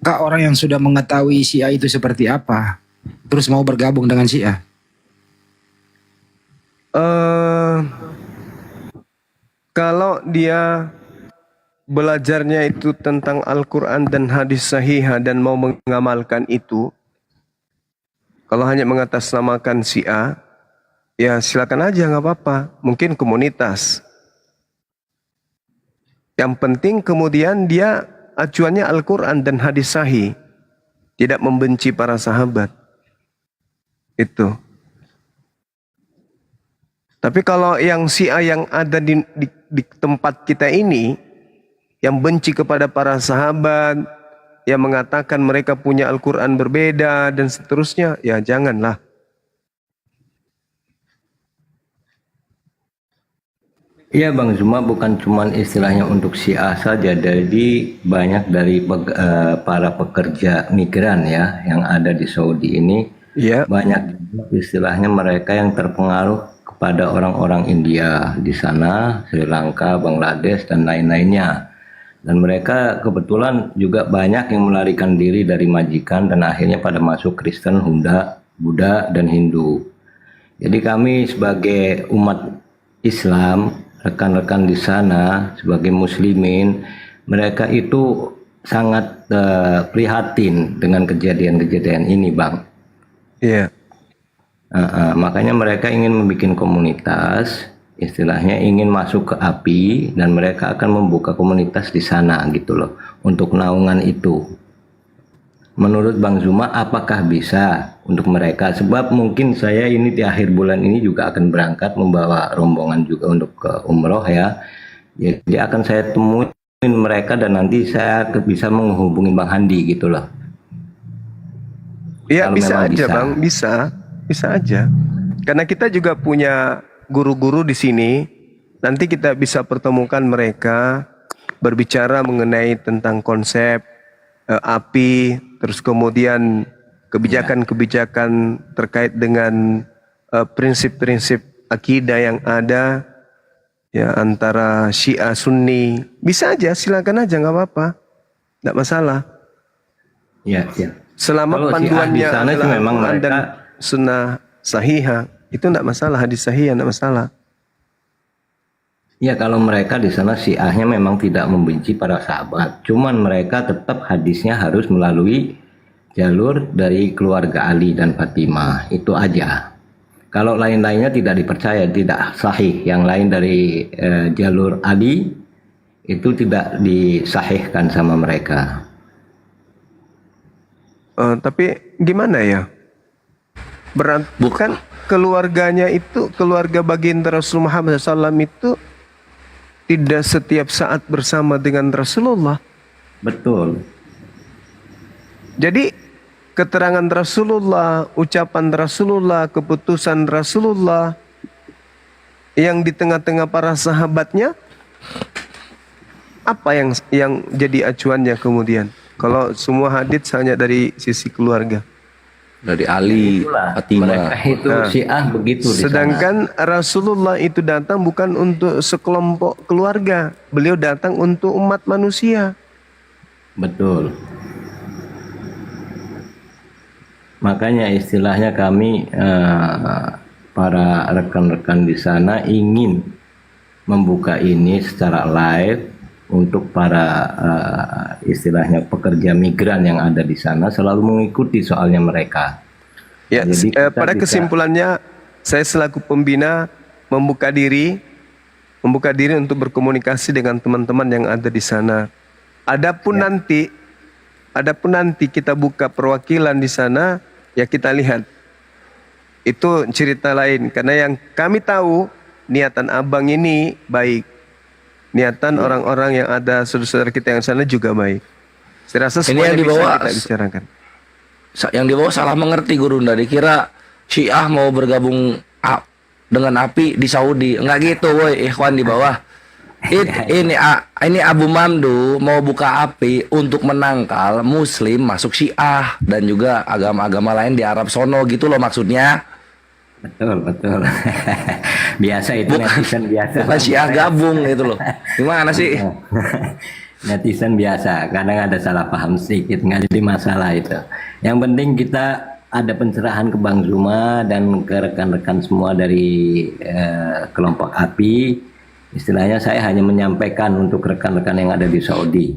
Kak, orang yang sudah mengetahui Syiah itu seperti apa, terus mau bergabung dengan Syiah? eh Kalau dia belajarnya itu tentang Al-Quran dan hadis sahih dan mau mengamalkan itu, kalau hanya mengatasnamakan Syiah, ya silakan aja, nggak apa-apa. Mungkin komunitas. Yang penting kemudian dia acuannya Al-Quran dan hadis sahih, tidak membenci para sahabat. Itu. Tapi kalau yang Syiah yang ada di tempat kita ini, yang benci kepada para sahabat, yang mengatakan mereka punya Al-Quran berbeda dan seterusnya, ya janganlah. Iya Bang, cuma bukan cuman istilahnya untuk Syiah saja, jadi banyak dari para pekerja migran ya yang ada di Saudi ini, Ya, banyak juga istilahnya mereka yang terpengaruh kepada orang-orang India di sana, Sri Lanka, Bangladesh dan lain-lainnya. Dan mereka kebetulan juga banyak yang melarikan diri dari majikan dan akhirnya pada masuk Kristen, Buddha dan Hindu. Jadi kami sebagai umat Islam, rekan-rekan di sana sebagai muslimin, mereka itu sangat prihatin dengan kejadian-kejadian ini, Bang. iya. Makanya mereka ingin membuat komunitas, istilahnya ingin masuk ke API dan mereka akan membuka komunitas di sana gitu loh, untuk naungan itu. Menurut Bang Zuma, apakah bisa untuk mereka? Sebab mungkin saya ini di akhir bulan ini juga akan berangkat membawa rombongan juga untuk ke umroh ya. Jadi akan saya temuin mereka dan nanti saya bisa menghubungi Bang Handi gitu loh. Iya, Kalau bisa memang aja bisa. Bang, bisa aja. Karena kita juga punya guru-guru di sini. Nanti kita bisa pertemukan mereka, berbicara mengenai tentang konsep API, terus kemudian kebijakan-kebijakan terkait dengan prinsip-prinsip akidah yang ada ya antara Syiah Sunni. Bisa aja, silakan aja, nggak apa-apa, nggak masalah. Ya, ya. Selama Kalau Syiah di panduannya sana sih adalah memang Al-Quran dan mereka. Sunnah Sahihah, itu tidak masalah, hadis sahih tidak masalah. Ya kalau mereka di sana Syiahnya memang tidak membenci para sahabat, cuman mereka tetap hadisnya harus melalui jalur dari keluarga Ali dan Fatimah, itu aja. Kalau lain-lainnya tidak dipercaya, tidak sahih. Yang lain dari jalur Ali itu tidak disahihkan sama mereka. Tapi gimana ya? Berarti kan keluarganya itu, keluarga baginda Rasul Muhammad SAW itu tidak setiap saat bersama dengan Rasulullah. Betul. Jadi keterangan Rasulullah, ucapan Rasulullah, keputusan Rasulullah yang di tengah-tengah para sahabatnya, apa yang jadi acuannya kemudian? Kalau semua hadits hanya dari sisi keluarga. Dari Ali, Itulah Fatimah. mereka itu Syiah begitu di sana. Sedangkan Rasulullah itu datang bukan untuk sekelompok keluarga. Beliau datang untuk umat manusia. Betul. Makanya istilahnya kami para rekan-rekan di sana ingin membuka ini secara live untuk para istilahnya pekerja migran yang ada di sana selalu mengikuti soalnya mereka. Ya, Jadi kita pada bisa- kesimpulannya saya selaku pembina membuka diri untuk berkomunikasi dengan teman-teman yang ada di sana. Adapun nanti kita buka perwakilan di sana, ya kita lihat. Itu cerita lain, karena yang kami tahu niatan abang ini baik. Niatan orang-orang yang ada saudara-saudara kita yang sana juga baik. Saya rasa Ini semuanya yang dibawa- bisa kita bicarakan. Yang di bawah salah mengerti Gurunda, dikira Syiah mau bergabung dengan API di Saudi. Enggak gitu, woi, ikhwan di bawah. Ini Abu Mamdu mau buka API untuk menangkal Muslim masuk Syiah dan juga agama-agama lain di Arab sono gitu loh maksudnya. Betul, betul. Biasa itu netizen biasa. Bukan Syiah gabung gitu loh. Gimana sih? Netizen biasa, kadang ada salah paham sedikit, nggak jadi masalah itu. Yang penting kita ada pencerahan ke Bang Zuma dan ke rekan-rekan semua dari kelompok API. Istilahnya saya hanya menyampaikan untuk rekan-rekan yang ada di Saudi.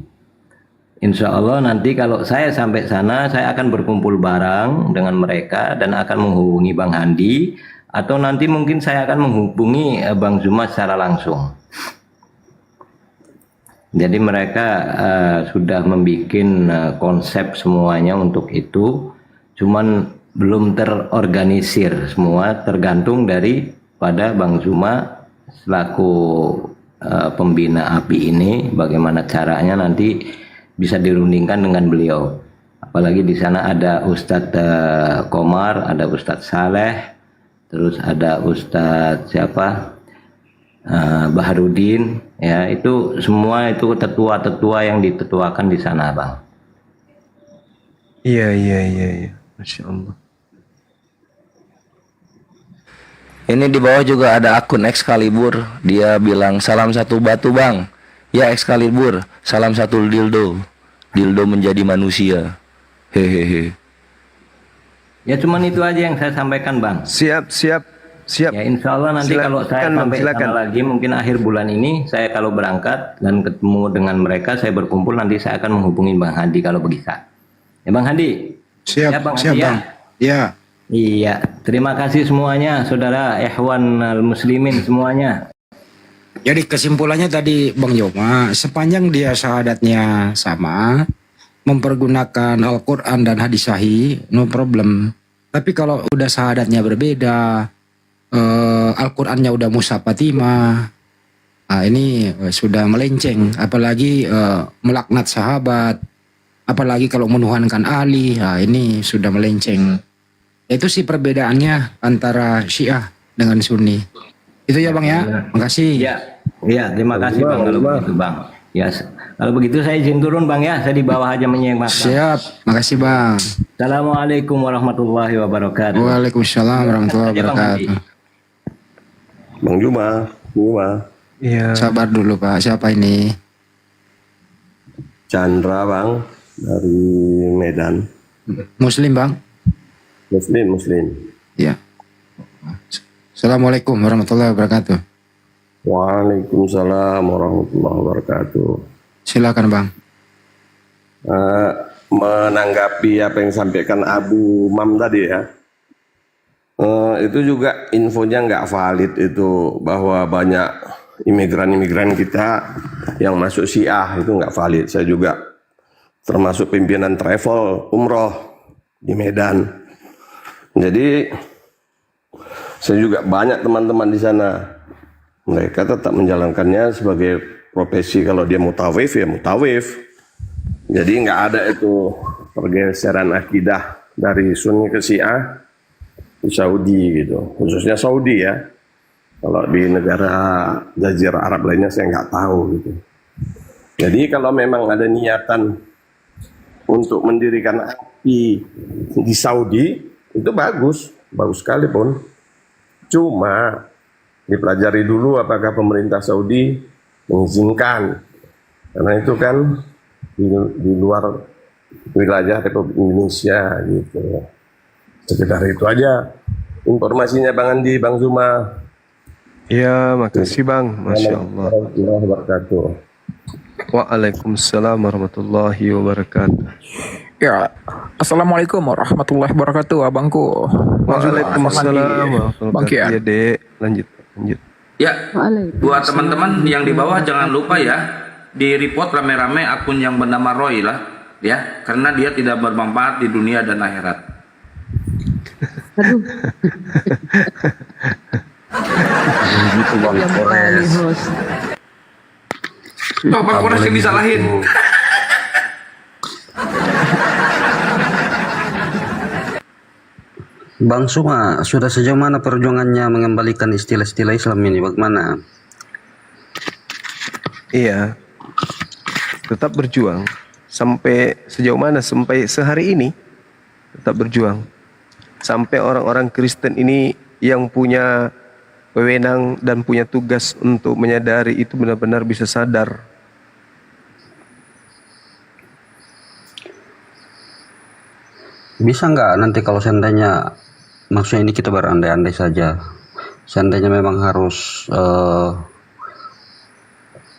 Insya Allah nanti kalau saya sampai sana, saya akan berkumpul bareng dengan mereka dan akan menghubungi Bang Handi, atau nanti mungkin saya akan menghubungi Bang Zuma secara langsung. Jadi mereka sudah membuat konsep semuanya untuk itu, cuman belum terorganisir semua, tergantung dari pada Bang Zuma selaku pembina API ini, bagaimana caranya nanti bisa dirundingkan dengan beliau. Apalagi di sana ada Ustadz Komar, ada Ustadz Saleh, terus ada Ustadz siapa? Baharudin, ya itu semua itu tetua-tetua yang ditetuakan di sana, Bang. Iya. Masya Allah. Ini di bawah juga ada akun Excalibur. Dia bilang salam satu batu bang. Ya Excalibur, salam satu dildo. Dildo menjadi manusia. Hehehe. Ya cuman itu aja yang saya sampaikan, Bang. Siap. Ya insya Allah nanti kalau saya sampai sana lagi mungkin akhir bulan ini saya kalau berangkat dan ketemu dengan mereka, saya berkumpul, nanti saya akan menghubungi Bang Hadi kalau bisa. Ya Bang Hadi. Siap, Ya, Bang siap Hadi, Bang. Ya. Iya, terima kasih semuanya saudara ikhwan muslimin semuanya. Jadi kesimpulannya tadi Bang Yoma, sepanjang dia syahadatnya sama, mempergunakan Al-Quran dan hadis sahih, no problem. Tapi kalau udah syahadatnya berbeda, Al-Qurannya udah Mushaf Fatimah, nah ini sudah melenceng. Apalagi melaknat sahabat, apalagi kalau menuhankan Ali, nah ini sudah melenceng. Itu sih perbedaannya antara Syiah dengan Sunni. Itu ya Bang ya, makasih. Iya, terima kasih Bang kalau begitu Bang. Ya, kalau begitu saya izin turun Bang ya, saya di bawah aja menyimak. Siap, makasih Bang. Assalamualaikum warahmatullahi wabarakatuh. Waalaikumsalam warahmatullahi wabarakatuh. Bang Juma. Iya. Sabar dulu Pak, siapa ini? Chandra Bang, dari Medan. Muslim Bang? Muslim. Ya. Assalamualaikum warahmatullahi wabarakatuh. Waalaikumsalam warahmatullahi wabarakatuh. Silakan Bang. Menanggapi apa yang disampaikan Abu Mam tadi ya, itu juga infonya nggak valid itu, bahwa banyak imigran kita yang masuk Syiah itu nggak valid. Saya juga termasuk pimpinan travel umroh di Medan. Jadi saya juga banyak teman-teman di sana. Mereka tetap menjalankannya sebagai profesi. Kalau dia mutawif ya mutawif. Jadi nggak ada itu pergeseran akidah dari Sunni ke Syiah di Saudi gitu. Khususnya Saudi ya. Kalau di negara Jazirah Arab lainnya saya nggak tahu gitu. Jadi kalau memang ada niatan untuk mendirikan API di Saudi, itu bagus sekali pun. Cuma dipelajari dulu apakah pemerintah Saudi mengizinkan, karena itu kan di luar wilayah Republik Indonesia gitu. Sekedar itu aja informasinya Bang Andi, Bang Zuma. Iya, makasih Bang. Masya Allah. Warahmatullahi wabarakatuh. Waalaikumsalam warahmatullahi wabarakatuh. Ya, assalamualaikum warahmatullahi wabarakatuh, abangku. Waalaikumsalam Bang Kian. warahmatullahi wabarakatuh. Ya, Dek. Lanjut. Ya, buat teman-teman yang di bawah jangan lupa ya, di report rame-rame akun yang bernama Roy lah, ya, karena dia tidak bermanfaat di dunia dan akhirat. Oh, Bang Polres yang disalahin. Bang Suma, sudah sejauh mana perjuangannya mengembalikan istilah-istilah Islam ini? Bagaimana? Iya, tetap berjuang sampai sejauh mana? Sampai sehari ini tetap berjuang sampai orang-orang Kristen ini yang punya wewenang dan punya tugas untuk menyadari itu benar-benar bisa sadar Bisa nggak nanti kalau seandainya, maksudnya ini kita berandai-andai saja, seandainya memang harus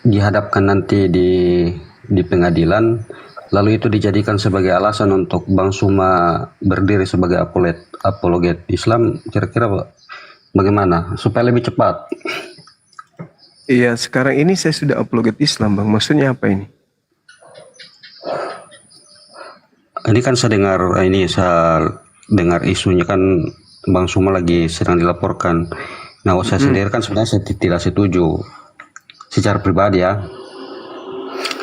dihadapkan nanti di pengadilan, lalu itu dijadikan sebagai alasan untuk Bang Suma berdiri sebagai apologet Islam, kira-kira bagaimana supaya lebih cepat? Iya, sekarang ini saya sudah apologet Islam, Bang. Maksudnya apa ini? Ini kan saya dengar isunya kan Bang Suma lagi sedang dilaporkan. Nah, saya sendiri kan sebenarnya saya tidak setuju secara pribadi ya.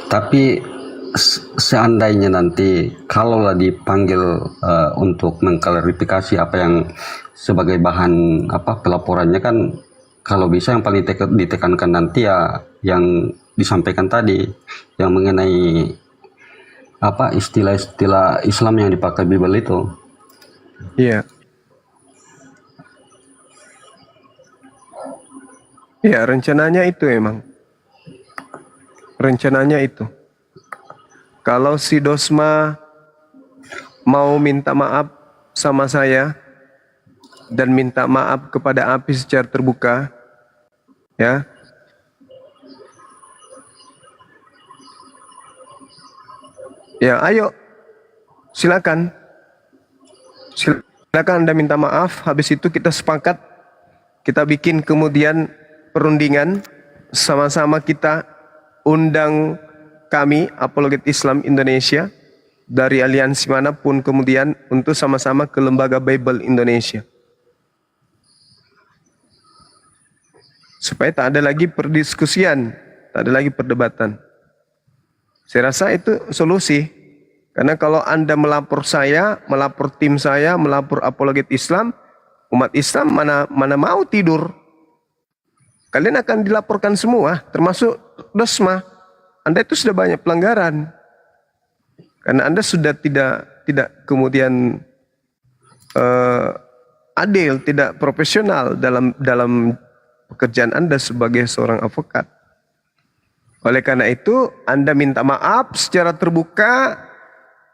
Tapi seandainya nanti kalaulah dipanggil untuk mengklarifikasi apa yang sebagai bahan pelaporannya, kan kalau bisa yang paling ditekankan nanti ya yang disampaikan tadi, yang mengenai istilah-istilah Islam yang dipakai Bible itu. Iya. Ya, rencananya itu emang. Rencananya itu. Kalau si Dosma mau minta maaf sama saya dan minta maaf kepada Api secara terbuka, ya. Ya, ayo. Silakan. Silakan Anda minta maaf, habis itu kita sepakat, kita bikin kemudian perundingan, sama-sama kita undang kami, Apologet Islam Indonesia, dari aliansi manapun kemudian untuk sama-sama ke Lembaga Bible Indonesia. Supaya tak ada lagi perdiskusian, tak ada lagi perdebatan. Saya rasa itu solusi. Karena kalau Anda melapor saya, melapor tim saya, melapor Apologet Islam, umat Islam mana mau tidur. Kalian akan dilaporkan semua, termasuk Dosma. Anda itu sudah banyak pelanggaran. Karena Anda sudah tidak kemudian adil, tidak profesional dalam pekerjaan Anda sebagai seorang advokat. Oleh karena itu, Anda minta maaf secara terbuka,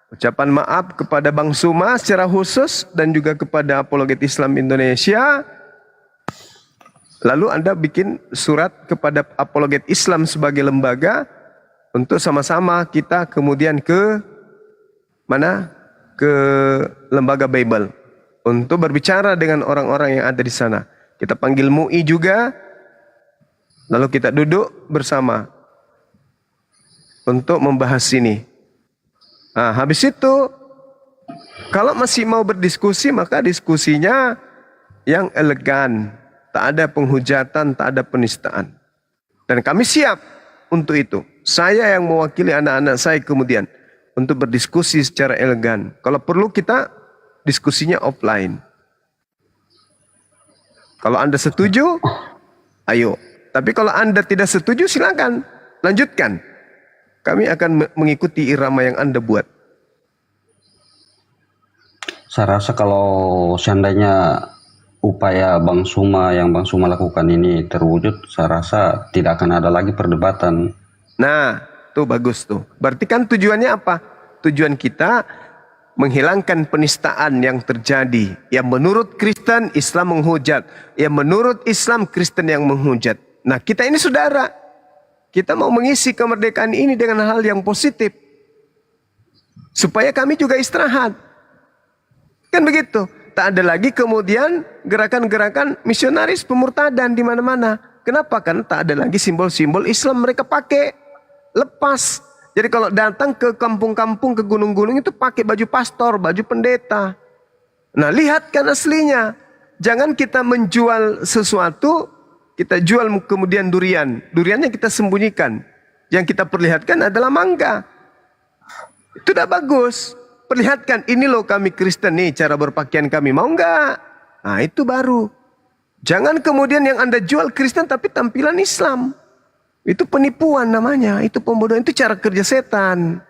ucapan maaf kepada Bang Suma secara khusus dan juga kepada Apologet Islam Indonesia. Lalu Anda bikin surat kepada Apologet Islam sebagai lembaga untuk sama-sama kita kemudian ke mana? Ke Lembaga Bible untuk berbicara dengan orang-orang yang ada di sana. Kita panggil MUI juga, lalu kita duduk bersama untuk membahas ini. Nah, habis itu, kalau masih mau berdiskusi, maka diskusinya yang elegan. Tak ada penghujatan, tak ada penistaan. Dan kami siap untuk itu. Saya yang mewakili anak-anak saya kemudian untuk berdiskusi secara elegan. Kalau perlu kita diskusinya offline. Kalau Anda setuju, ayo. Tapi kalau Anda tidak setuju, silakan lanjutkan. Kami akan mengikuti irama yang Anda buat. Saya rasa kalau seandainya upaya Bang Suma yang Bang Suma lakukan ini terwujud, saya rasa tidak akan ada lagi perdebatan. Nah, tuh bagus tuh. Berarti kan tujuannya apa? Tujuan kita menghilangkan penistaan yang terjadi. Yang menurut Kristen, Islam menghujat. Yang menurut Islam, Kristen yang menghujat. Nah, kita ini saudara. Kita mau mengisi kemerdekaan ini dengan hal yang positif. Supaya kami juga istirahat. Kan begitu. Tak ada lagi kemudian gerakan-gerakan misionaris pemurtadan di mana-mana. Kenapa? Karena tak ada lagi simbol-simbol Islam mereka pakai. Lepas. Jadi kalau datang ke kampung-kampung, ke gunung-gunung itu pakai baju pastor, baju pendeta. Nah, lihat kan aslinya. Jangan kita menjual sesuatu, kita jual kemudian durian. Duriannya kita sembunyikan. Yang kita perlihatkan adalah mangga. Itu udah bagus. Perlihatkan, ini loh kami Kristen nih, cara berpakaian kami. Mau enggak? Nah, itu baru. Jangan kemudian yang Anda jual Kristen tapi tampilan Islam. Itu penipuan namanya. Itu pembodohan. Itu cara kerja setan.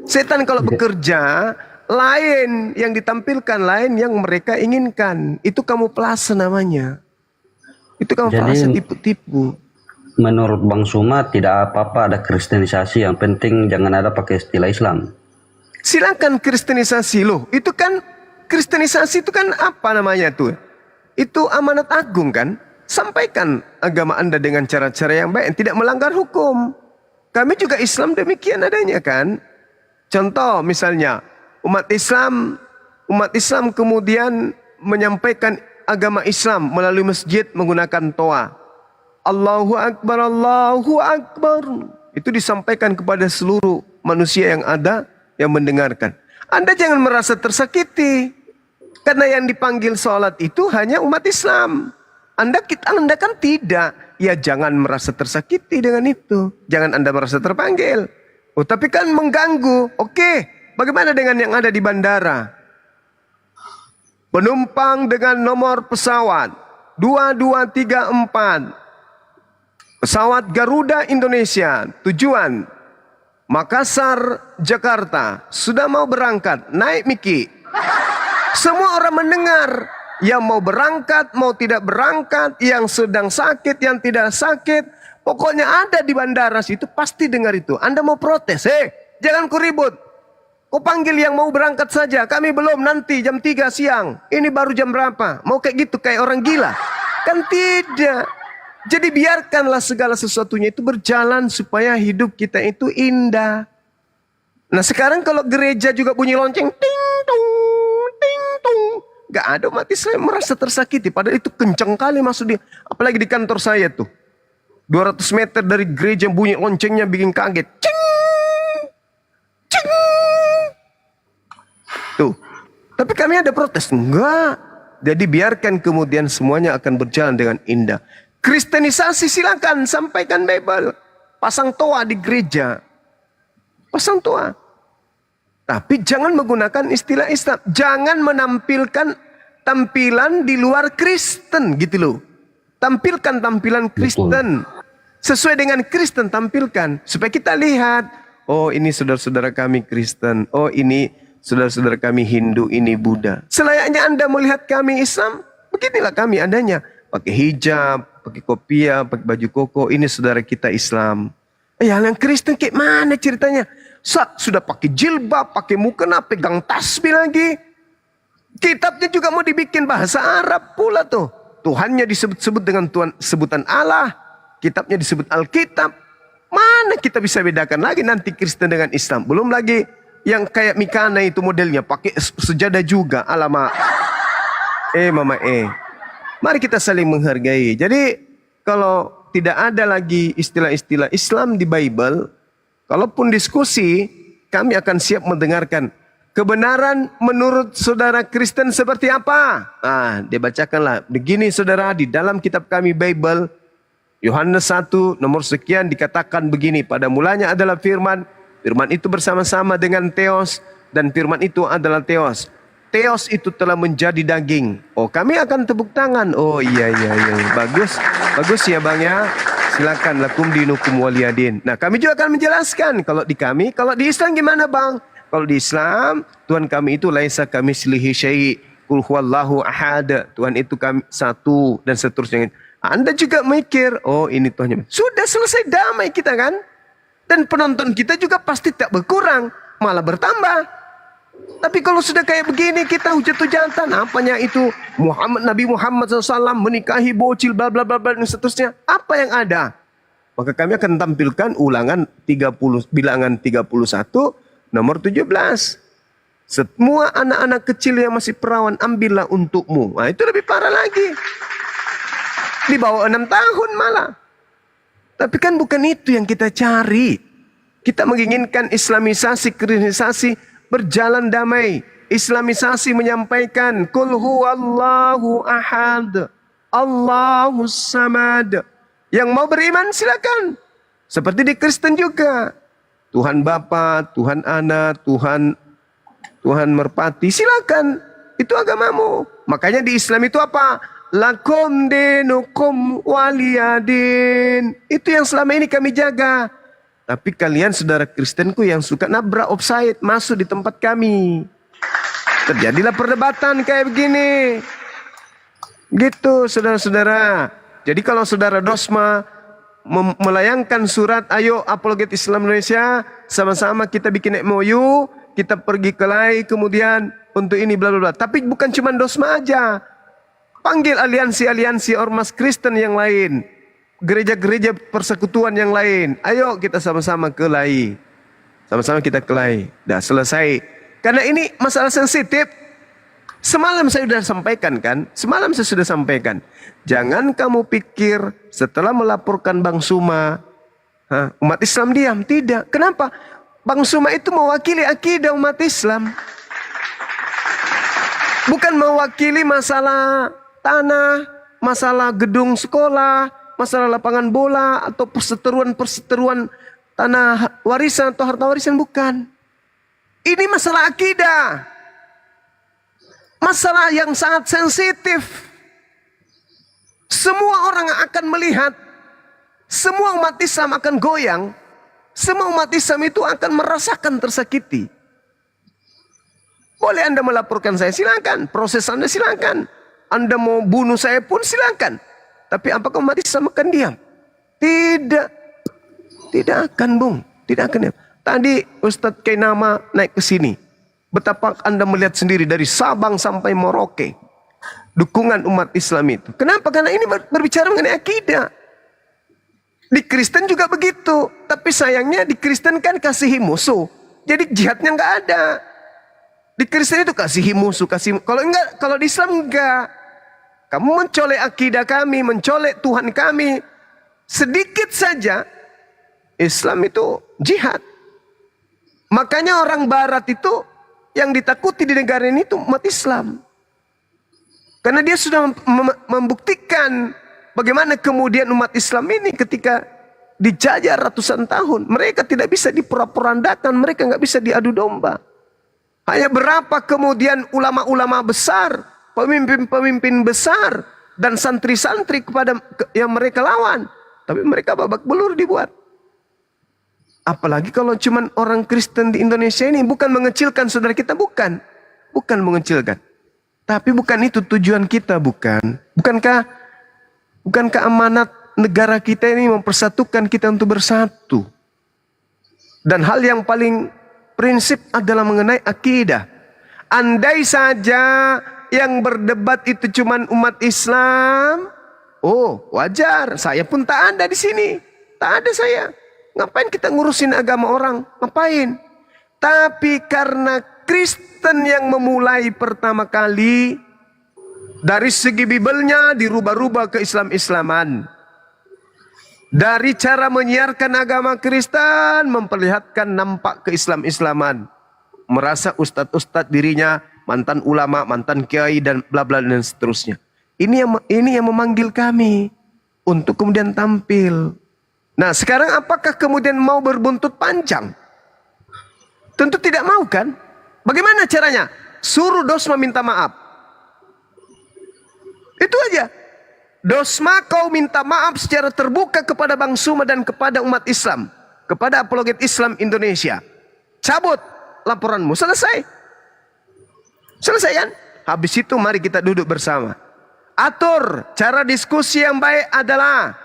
Setan kalau bekerja, lain yang ditampilkan, lain yang mereka inginkan. Itu kamuflase namanya. Itu kamuflase tipu-tipu. Menurut Bang Suma tidak apa-apa ada kristenisasi, yang penting jangan ada pakai istilah Islam. Silakan kristenisasi loh. Itu kan Kristenisasi itu kan apa namanya tuh? Itu amanat agung kan? Sampaikan agama Anda dengan cara-cara yang baik, yang tidak melanggar hukum. Kami juga Islam demikian adanya kan? Contoh misalnya, umat Islam kemudian menyampaikan agama Islam melalui masjid menggunakan toa. Allahu Akbar, Allahu Akbar. Itu disampaikan kepada seluruh manusia yang ada yang mendengarkan. Anda jangan merasa tersakiti. Karena yang dipanggil sholat itu hanya umat Islam. Anda kan tidak. Ya jangan merasa tersakiti dengan itu. Jangan Anda merasa terpanggil. Oh tapi kan mengganggu. Oke, bagaimana dengan yang ada di bandara? Penumpang dengan nomor pesawat 2234. Pesawat Garuda Indonesia, tujuan Makassar, Jakarta, sudah mau berangkat, naik Miki. Semua orang mendengar, yang mau berangkat, mau tidak berangkat, yang sedang sakit, yang tidak sakit, pokoknya ada di bandara situ pasti dengar itu. Anda mau protes, jangan ku ribut. Kau panggil yang mau berangkat saja, kami belum, nanti jam 3 siang. Ini baru jam berapa? Mau kayak gitu, kayak orang gila? Kan tidak. Jadi biarkanlah segala sesuatunya itu berjalan supaya hidup kita itu indah. Nah sekarang kalau gereja juga bunyi lonceng, ting tung, ting tung, gak ada umat Islam merasa tersakiti. Padahal itu kencang kali masuk apalagi di kantor saya tuh. 200 meter dari gereja bunyi loncengnya bikin kaget. Cing, cing. Tuh. Tapi kami ada protes. Enggak. Jadi biarkan kemudian semuanya akan berjalan dengan indah. Kristenisasi silakan, sampaikan Bible. Pasang toa di gereja. Pasang toa. Tapi jangan menggunakan istilah Islam. Jangan menampilkan tampilan di luar Kristen gitu loh. Tampilkan tampilan Kristen. Sesuai dengan Kristen tampilkan. Supaya kita lihat. Oh ini saudara-saudara kami Kristen. Oh ini saudara-saudara kami Hindu, ini Buddha. Selayaknya Anda melihat kami Islam. Beginilah kami adanya. Pakai hijab, pakai kopiah, pakai baju koko. Ini saudara kita Islam. Yang Kristen kayak mana ceritanya? Sudah pakai jilbab, pakai mukena, pegang tasbih lagi. Kitabnya juga mau dibikin bahasa Arab pula tuh. Tuhannya disebut-sebut dengan sebutan Allah. Kitabnya disebut Alkitab. Mana kita bisa bedakan lagi nanti Kristen dengan Islam? Belum lagi yang kayak Mikana itu modelnya. Pakai sejadah juga. Alamak. Mama. Mari kita saling menghargai. Jadi kalau tidak ada lagi istilah-istilah Islam di Bible, kalaupun diskusi, kami akan siap mendengarkan. Kebenaran menurut saudara Kristen seperti apa? Dia bacakanlah. Begini saudara, di dalam kitab kami Bible, Yohanes 1 nomor sekian dikatakan begini. Pada mulanya adalah firman. Firman itu bersama-sama dengan Theos. Dan firman itu adalah Theos. Theos itu telah menjadi daging. Oh, kami akan tepuk tangan. Oh, iya. Bagus ya bang ya. Silakan lakum dinukum waliyadin. Nah, kami juga akan menjelaskan. Kalau di Islam gimana bang? Kalau di Islam, Tuhan kami itu laisa kamitslihi syai'. Qul huwallahu ahad. Tuhan itu kami satu dan seterusnya. Anda juga mikir, oh ini Tuhannya. Sudah selesai damai kita kan? Dan penonton kita juga pasti tak berkurang, malah bertambah. Tapi kalau sudah kayak begini kita hujat-hujatan, apanya itu Nabi Muhammad SAW menikahi bocil bla bla bla dan seterusnya. Apa yang ada? Maka kami akan tampilkan ulangan 30 bilangan 31 nomor 17. Semua anak-anak kecil yang masih perawan ambillah untukmu. Nah, itu lebih parah lagi. Di bawah 6 tahun malah. Tapi kan bukan itu yang kita cari. Kita menginginkan islamisasi, kristenisasi berjalan damai. Islamisasi menyampaikan Qul huwallahu ahad, Allahus samad. Yang mau beriman silakan. Seperti di Kristen juga. Tuhan Bapa, Tuhan Anak, Tuhan Merpati, silakan. Itu agamamu. Makanya di Islam itu apa? Lakum dinukum waliyadin. Itu yang selama ini kami jaga. Tapi kalian saudara Kristenku yang suka nabrak offside masuk di tempat kami. Terjadilah perdebatan kayak begini. Gitu saudara-saudara. Jadi kalau saudara Dosma melayangkan surat, ayo apologet Islam Indonesia, sama-sama kita bikin MOU, kita pergi ke LAI, kemudian untuk ini bla bla bla. Tapi bukan cuma Dosma aja. Panggil aliansi-aliansi ormas Kristen yang lain, gereja-gereja persekutuan yang lain. Ayo kita sama-sama kelahi. Sama-sama kita kelahi. Dah selesai. Karena ini masalah sensitif. Semalam saya sudah sampaikan kan? Semalam saya sudah sampaikan. Jangan kamu pikir setelah melaporkan Bang Suma, umat Islam diam. Tidak. Kenapa? Bang Suma itu mewakili akidah umat Islam. Bukan mewakili masalah tanah, masalah gedung sekolah, masalah lapangan bola, atau perseteruan-perseteruan tanah warisan atau harta warisan. Bukan. Ini masalah akidah. Masalah yang sangat sensitif. Semua orang akan melihat, semua umat Islam akan goyang, semua umat Islam itu akan merasakan tersakiti. Boleh Anda melaporkan saya, silakan. Proses Anda silakan. Anda mau bunuh saya pun silakan. Tapi apakah umat Islam akan diam? Tidak. Tidak akan, Bung. Tidak akan diam. Tadi Ustadz Kainama naik ke sini. Betapa Anda melihat sendiri dari Sabang sampai Merauke. Dukungan umat Islam itu. Kenapa? Karena ini berbicara mengenai akidah. Di Kristen juga begitu. Tapi sayangnya di Kristen kan kasihi musuh. Jadi jihadnya nggak ada. Di Kristen itu kasihi musuh. Kalau di Islam enggak. Kamu mencolek akidah kami, mencolek Tuhan kami. Sedikit saja. Islam itu jihad. Makanya orang Barat itu yang ditakuti di negara ini itu umat Islam. Karena dia sudah membuktikan bagaimana kemudian umat Islam ini ketika dijajah ratusan tahun. Mereka tidak bisa diporak-porandakan, mereka nggak bisa diadu domba. Hanya berapa kemudian ulama-ulama besar, pemimpin-pemimpin besar, dan santri-santri kepada yang mereka lawan. Tapi mereka babak belur dibuat. Apalagi kalau cuman orang Kristen di Indonesia ini, bukan mengecilkan saudara kita, bukan mengecilkan. Tapi bukan itu tujuan kita, bukan. Bukankah amanat negara kita ini mempersatukan kita untuk bersatu? Dan hal yang paling prinsip adalah mengenai akidah. Andai saja yang berdebat itu cuman umat Islam, oh wajar, saya pun tak ada di sini. Tak ada saya. Ngapain kita ngurusin agama orang? Ngapain? Tapi karena Kristen yang memulai pertama kali, dari segi Bibelnya dirubah-rubah ke Islam-Islaman. Dari cara menyiarkan agama Kristen, memperlihatkan nampak ke Islam-Islaman. Merasa ustadz-ustadz dirinya, mantan ulama, mantan kiai, dan bla bla dan seterusnya. Ini yang memanggil kami untuk kemudian tampil. Nah sekarang apakah kemudian mau berbuntut panjang? Tentu tidak mau kan? Bagaimana caranya? Suruh Dosma minta maaf. Itu aja. Dosma kau minta maaf secara terbuka kepada Bang Suma dan kepada umat Islam. Kepada apologet Islam Indonesia. Cabut laporanmu. Selesai. Selesai kan? Habis itu mari kita duduk bersama. Atur cara diskusi yang baik adalah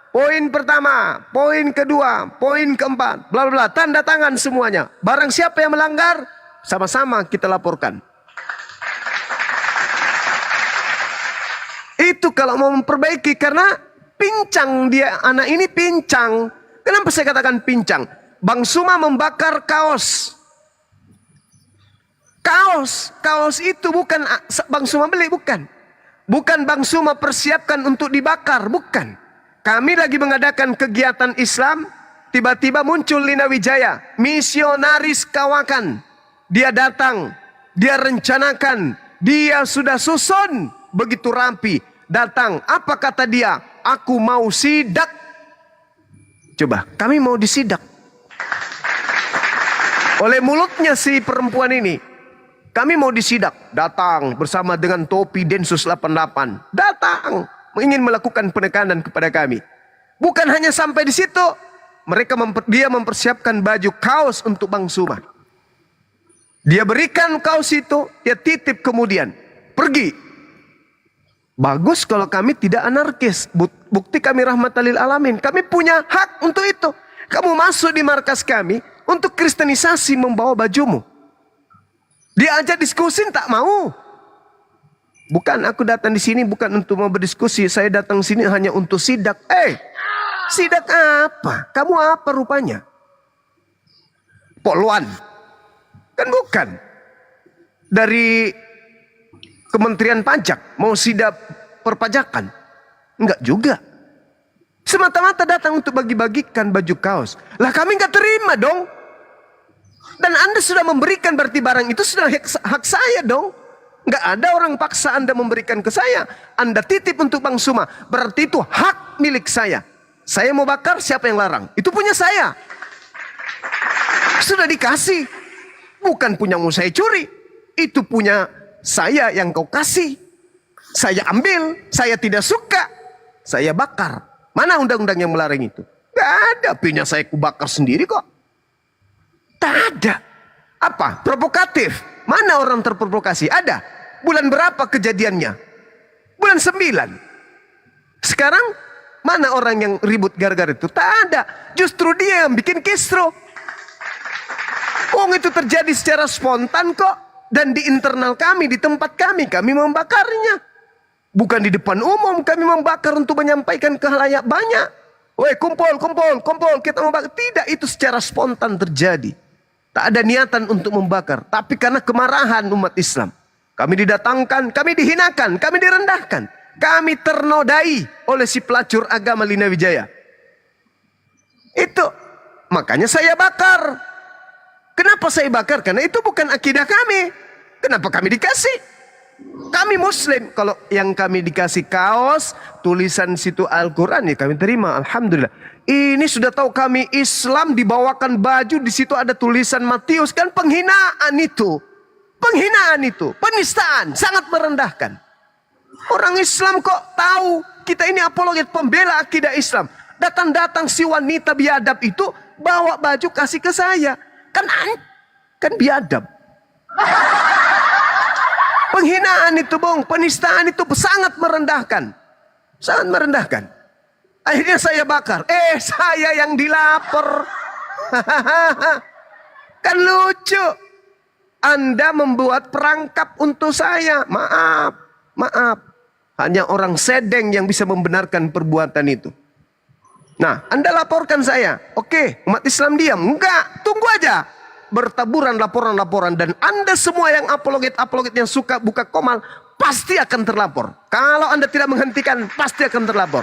poin pertama, poin kedua, poin keempat, bla bla bla, tanda tangan semuanya. Barang siapa yang melanggar, sama-sama kita laporkan. Itu kalau mau memperbaiki, karena pincang dia, anak ini pincang. Kenapa saya katakan pincang? Bang Suma membakar kaos. Kaos itu bukan Bang Suma beli, bukan. Bukan Bang Suma persiapkan untuk dibakar, bukan. Kami lagi mengadakan kegiatan Islam, tiba-tiba muncul Lina Wijaya, misionaris Kawakan. Dia datang, dia rencanakan, dia sudah susun begitu rapi. Datang, apa kata dia? Aku mau sidak. Coba, kami mau disidak. Oleh mulutnya si perempuan ini, kami mau disidak. Datang bersama dengan topi Densus 88. Datang. Ingin melakukan penekanan kepada kami. Bukan hanya sampai di situ, dia mempersiapkan baju kaos untuk Bang Suma. Dia berikan kaos itu, dia titip kemudian pergi. Bagus kalau kami tidak anarkis. Bukti kami rahmatan lil alamin. Kami punya hak untuk itu. Kamu masuk di markas kami untuk kristenisasi membawa bajumu. Diajak diskusi tak mau. Bukan aku datang di sini bukan untuk mau berdiskusi, saya datang sini hanya untuk sidak. Sidak apa? Kamu apa rupanya? Poluan? Kan bukan. Dari Kementerian Pajak mau sidak perpajakan? Enggak juga. Semata-mata datang untuk bagi-bagikan baju kaos. Lah kami nggak terima dong. Dan Anda sudah memberikan, berarti barang itu sudah hak saya dong. Nggak ada orang paksa Anda memberikan ke saya. Anda titip untuk Bang Suma, berarti itu hak milik saya. Saya mau bakar, siapa yang larang? Itu punya saya. Sudah dikasih. Bukan punyamu saya curi. Itu punya saya yang kau kasih. Saya ambil, saya tidak suka, saya bakar. Mana undang-undang yang melarang itu? Gak ada, punya saya kubakar sendiri kok. Tak ada. Apa? Provokatif. Mana orang terprovokasi? Ada. Bulan berapa kejadiannya? Bulan 9. Sekarang mana orang yang ribut gara-gara itu? Tak ada. Justru dia yang bikin kisruh. Itu terjadi secara spontan kok. Dan di internal kami, di tempat kami membakarnya. Bukan di depan umum kami membakar untuk menyampaikan ke khalayak banyak. Woi, kumpul, kita membakar. Tidak, itu secara spontan terjadi. Tak ada niatan untuk membakar. Tapi karena kemarahan umat Islam. Kami didatangkan, kami dihinakan, kami direndahkan. Kami ternodai oleh si pelacur agama Lina Wijaya. Itu. Makanya saya bakar. Kenapa saya bakar? Karena itu bukan akidah kami. Kenapa kami dikasih? Kami Muslim. Kalau yang kami dikasih kaos, tulisan situ Al-Quran, ya kami terima. Alhamdulillah. Ini sudah tahu kami Islam, dibawakan baju, di situ ada tulisan Matius. Kan penghinaan itu. Penghinaan itu. Penistaan. Sangat merendahkan. Orang Islam kok tahu kita ini apologet, pembela akidah Islam. Datang-datang si wanita biadab itu bawa baju kasih ke saya. Kan biadab. Penghinaan itu, Bung, penistaan itu sangat merendahkan. Sangat merendahkan. Akhirnya saya bakar. Saya yang dilapor. Kan lucu. Anda membuat perangkap untuk saya. Maaf. Hanya orang sedeng yang bisa membenarkan perbuatan itu. Nah, Anda laporkan saya. Oke, umat Islam diam. Enggak, tunggu aja. Bertaburan laporan-laporan. Dan Anda semua yang apologet yang suka buka komal, pasti akan terlapor. Kalau Anda tidak menghentikan, pasti akan terlapor.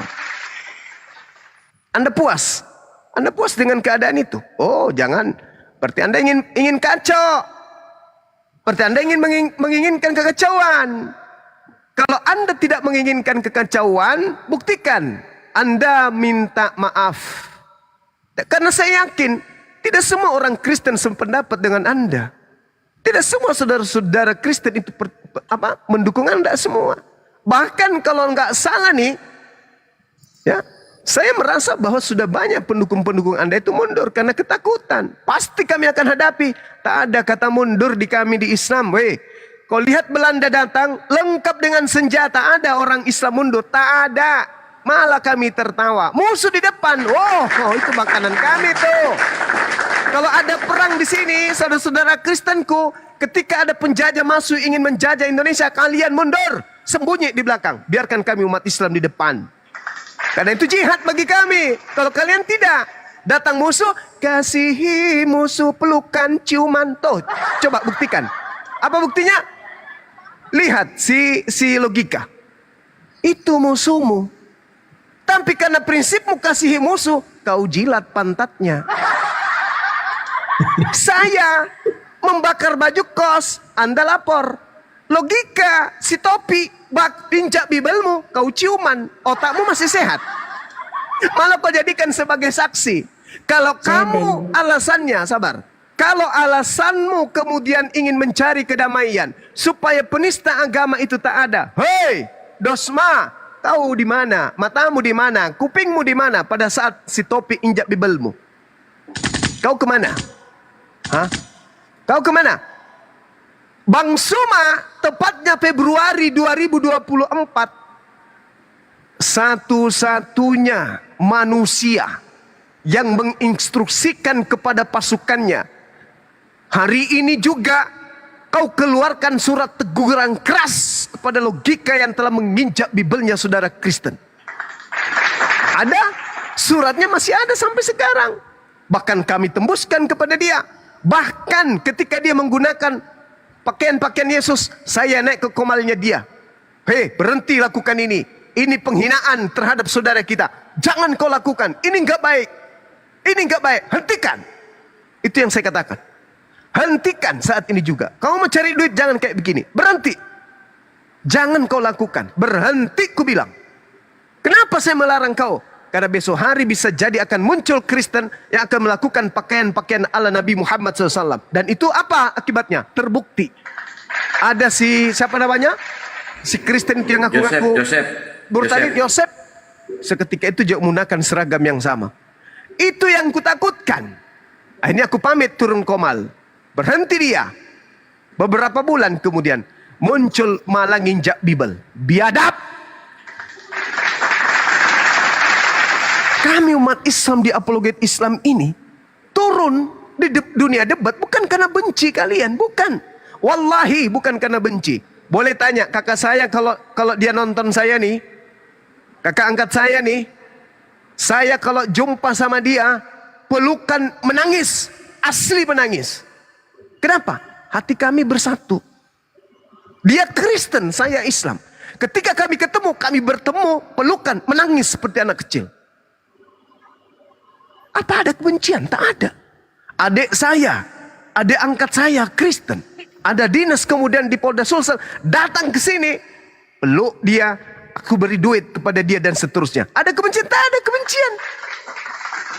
Anda puas. Anda puas dengan keadaan itu. Oh, jangan. Berarti Anda ingin kacau. Berarti Anda ingin menginginkan kekacauan. Kalau Anda tidak menginginkan kekacauan, buktikan. Anda minta maaf. Karena saya yakin tidak semua orang Kristen sependapat dengan Anda. Tidak semua saudara-saudara Kristen itu mendukung Anda semua. Bahkan kalau nggak salah nih, ya, saya merasa bahwa sudah banyak pendukung-pendukung Anda itu mundur karena ketakutan. Pasti kami akan hadapi. Tak ada kata mundur di kami di Islam. Kau lihat Belanda datang lengkap dengan senjata. Ada orang Islam mundur? Tak ada. Malah kami tertawa. Musuh di depan. Itu makanan kami tuh. Kalau ada perang di sini, saudara-saudara Kristenku, ketika ada penjajah masuk ingin menjajah Indonesia, kalian mundur, sembunyi di belakang. Biarkan kami umat Islam di depan. Karena itu jihad bagi kami. Kalau kalian tidak, datang musuh, kasihi musuh pelukan ciuman. Tuh, coba buktikan. Apa buktinya? Lihat si logika. Itu musuhmu. Tapi karena prinsipmu kasihi musuh, kau jilat pantatnya. Saya membakar baju kos, Anda lapor. Logika, si topi, injak bibelmu, kau ciuman, otakmu masih sehat. Malah kau jadikan sebagai saksi. Kalau kamu alasannya, sabar. Kalau alasanmu kemudian ingin mencari kedamaian, supaya penista agama itu tak ada. Hei, Dosma, tahu di mana, matamu di mana, kupingmu di mana pada saat si topi injak bibelmu? Kau kemana? Kau kemana? Bang Suma, tepatnya Februari 2024, satu-satunya manusia yang menginstruksikan kepada pasukannya. Hari ini juga kau keluarkan surat teguran keras kepada logika yang telah menginjak Bibelnya saudara Kristen. Ada, suratnya masih ada sampai sekarang. Bahkan kami tembuskan kepada dia. Bahkan ketika dia menggunakan pakaian-pakaian Yesus, saya naik ke komalnya dia. Hei, berhenti lakukan ini. Ini penghinaan terhadap saudara kita. Jangan kau lakukan. Ini enggak baik. Ini enggak baik. Hentikan. Itu yang saya katakan. Hentikan saat ini juga. Kau mau cari duit, jangan kayak begini. Berhenti. Jangan kau lakukan. Berhenti, ku bilang. Kenapa saya melarang kau? Karena besok hari bisa jadi akan muncul Kristen yang akan melakukan pakaian-pakaian ala Nabi Muhammad SAW. Dan itu apa akibatnya? Terbukti. Ada siapa namanya? Si Kristen yang ngaku-ngaku Burtani Yosef. Seketika itu juga menggunakan seragam yang sama. Itu yang kutakutkan. Akhirnya aku pamit turun komal. Berhenti dia. Beberapa bulan kemudian muncul malah nginjak Bibel. Biadab. Kami umat Islam di Apologet Islam ini turun di dunia debat bukan karena benci kalian, bukan. Wallahi bukan karena benci. Boleh tanya kakak saya kalau dia nonton saya nih, kakak angkat saya nih, saya kalau jumpa sama dia pelukan menangis, asli menangis. Kenapa? Hati kami bersatu. Dia Kristen, saya Islam. Ketika kami ketemu, kami bertemu, pelukan, menangis seperti anak kecil. Apa ada kebencian? Tak ada. Adik saya, adik angkat saya Kristen. Ada dinas kemudian di Polda Sulsel datang ke sini, peluk dia, aku beri duit kepada dia dan seterusnya. Ada kebencian? Tak ada kebencian.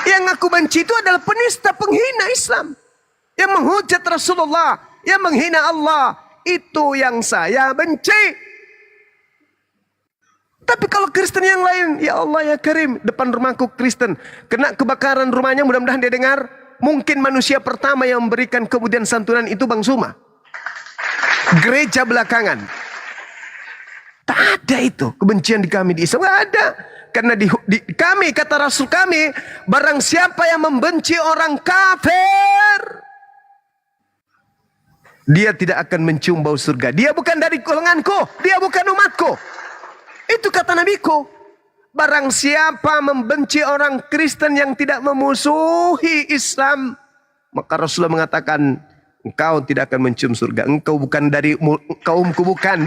Yang aku benci itu adalah penista, penghina Islam, yang menghujat Rasulullah, yang menghina Allah. Itu yang saya benci. Tapi kalau Kristen yang lain, ya Allah ya Karim, depan rumahku Kristen, kena kebakaran rumahnya, mudah-mudahan dia dengar. Mungkin manusia pertama yang memberikan kemudian santunan itu Bang Suma. Gereja belakangan. Tak ada itu kebencian di kami di Islam, tak ada. Karena di kami, kata Rasul kami, barang siapa yang membenci orang kafir, dia tidak akan mencium bau surga. Dia bukan dari golonganku, dia bukan umatku. Itu kata Nabiku. Barang siapa membenci orang Kristen yang tidak memusuhi Islam, maka Rasulullah mengatakan, engkau tidak akan mencium surga. Engkau bukan dari kaumku, bukan.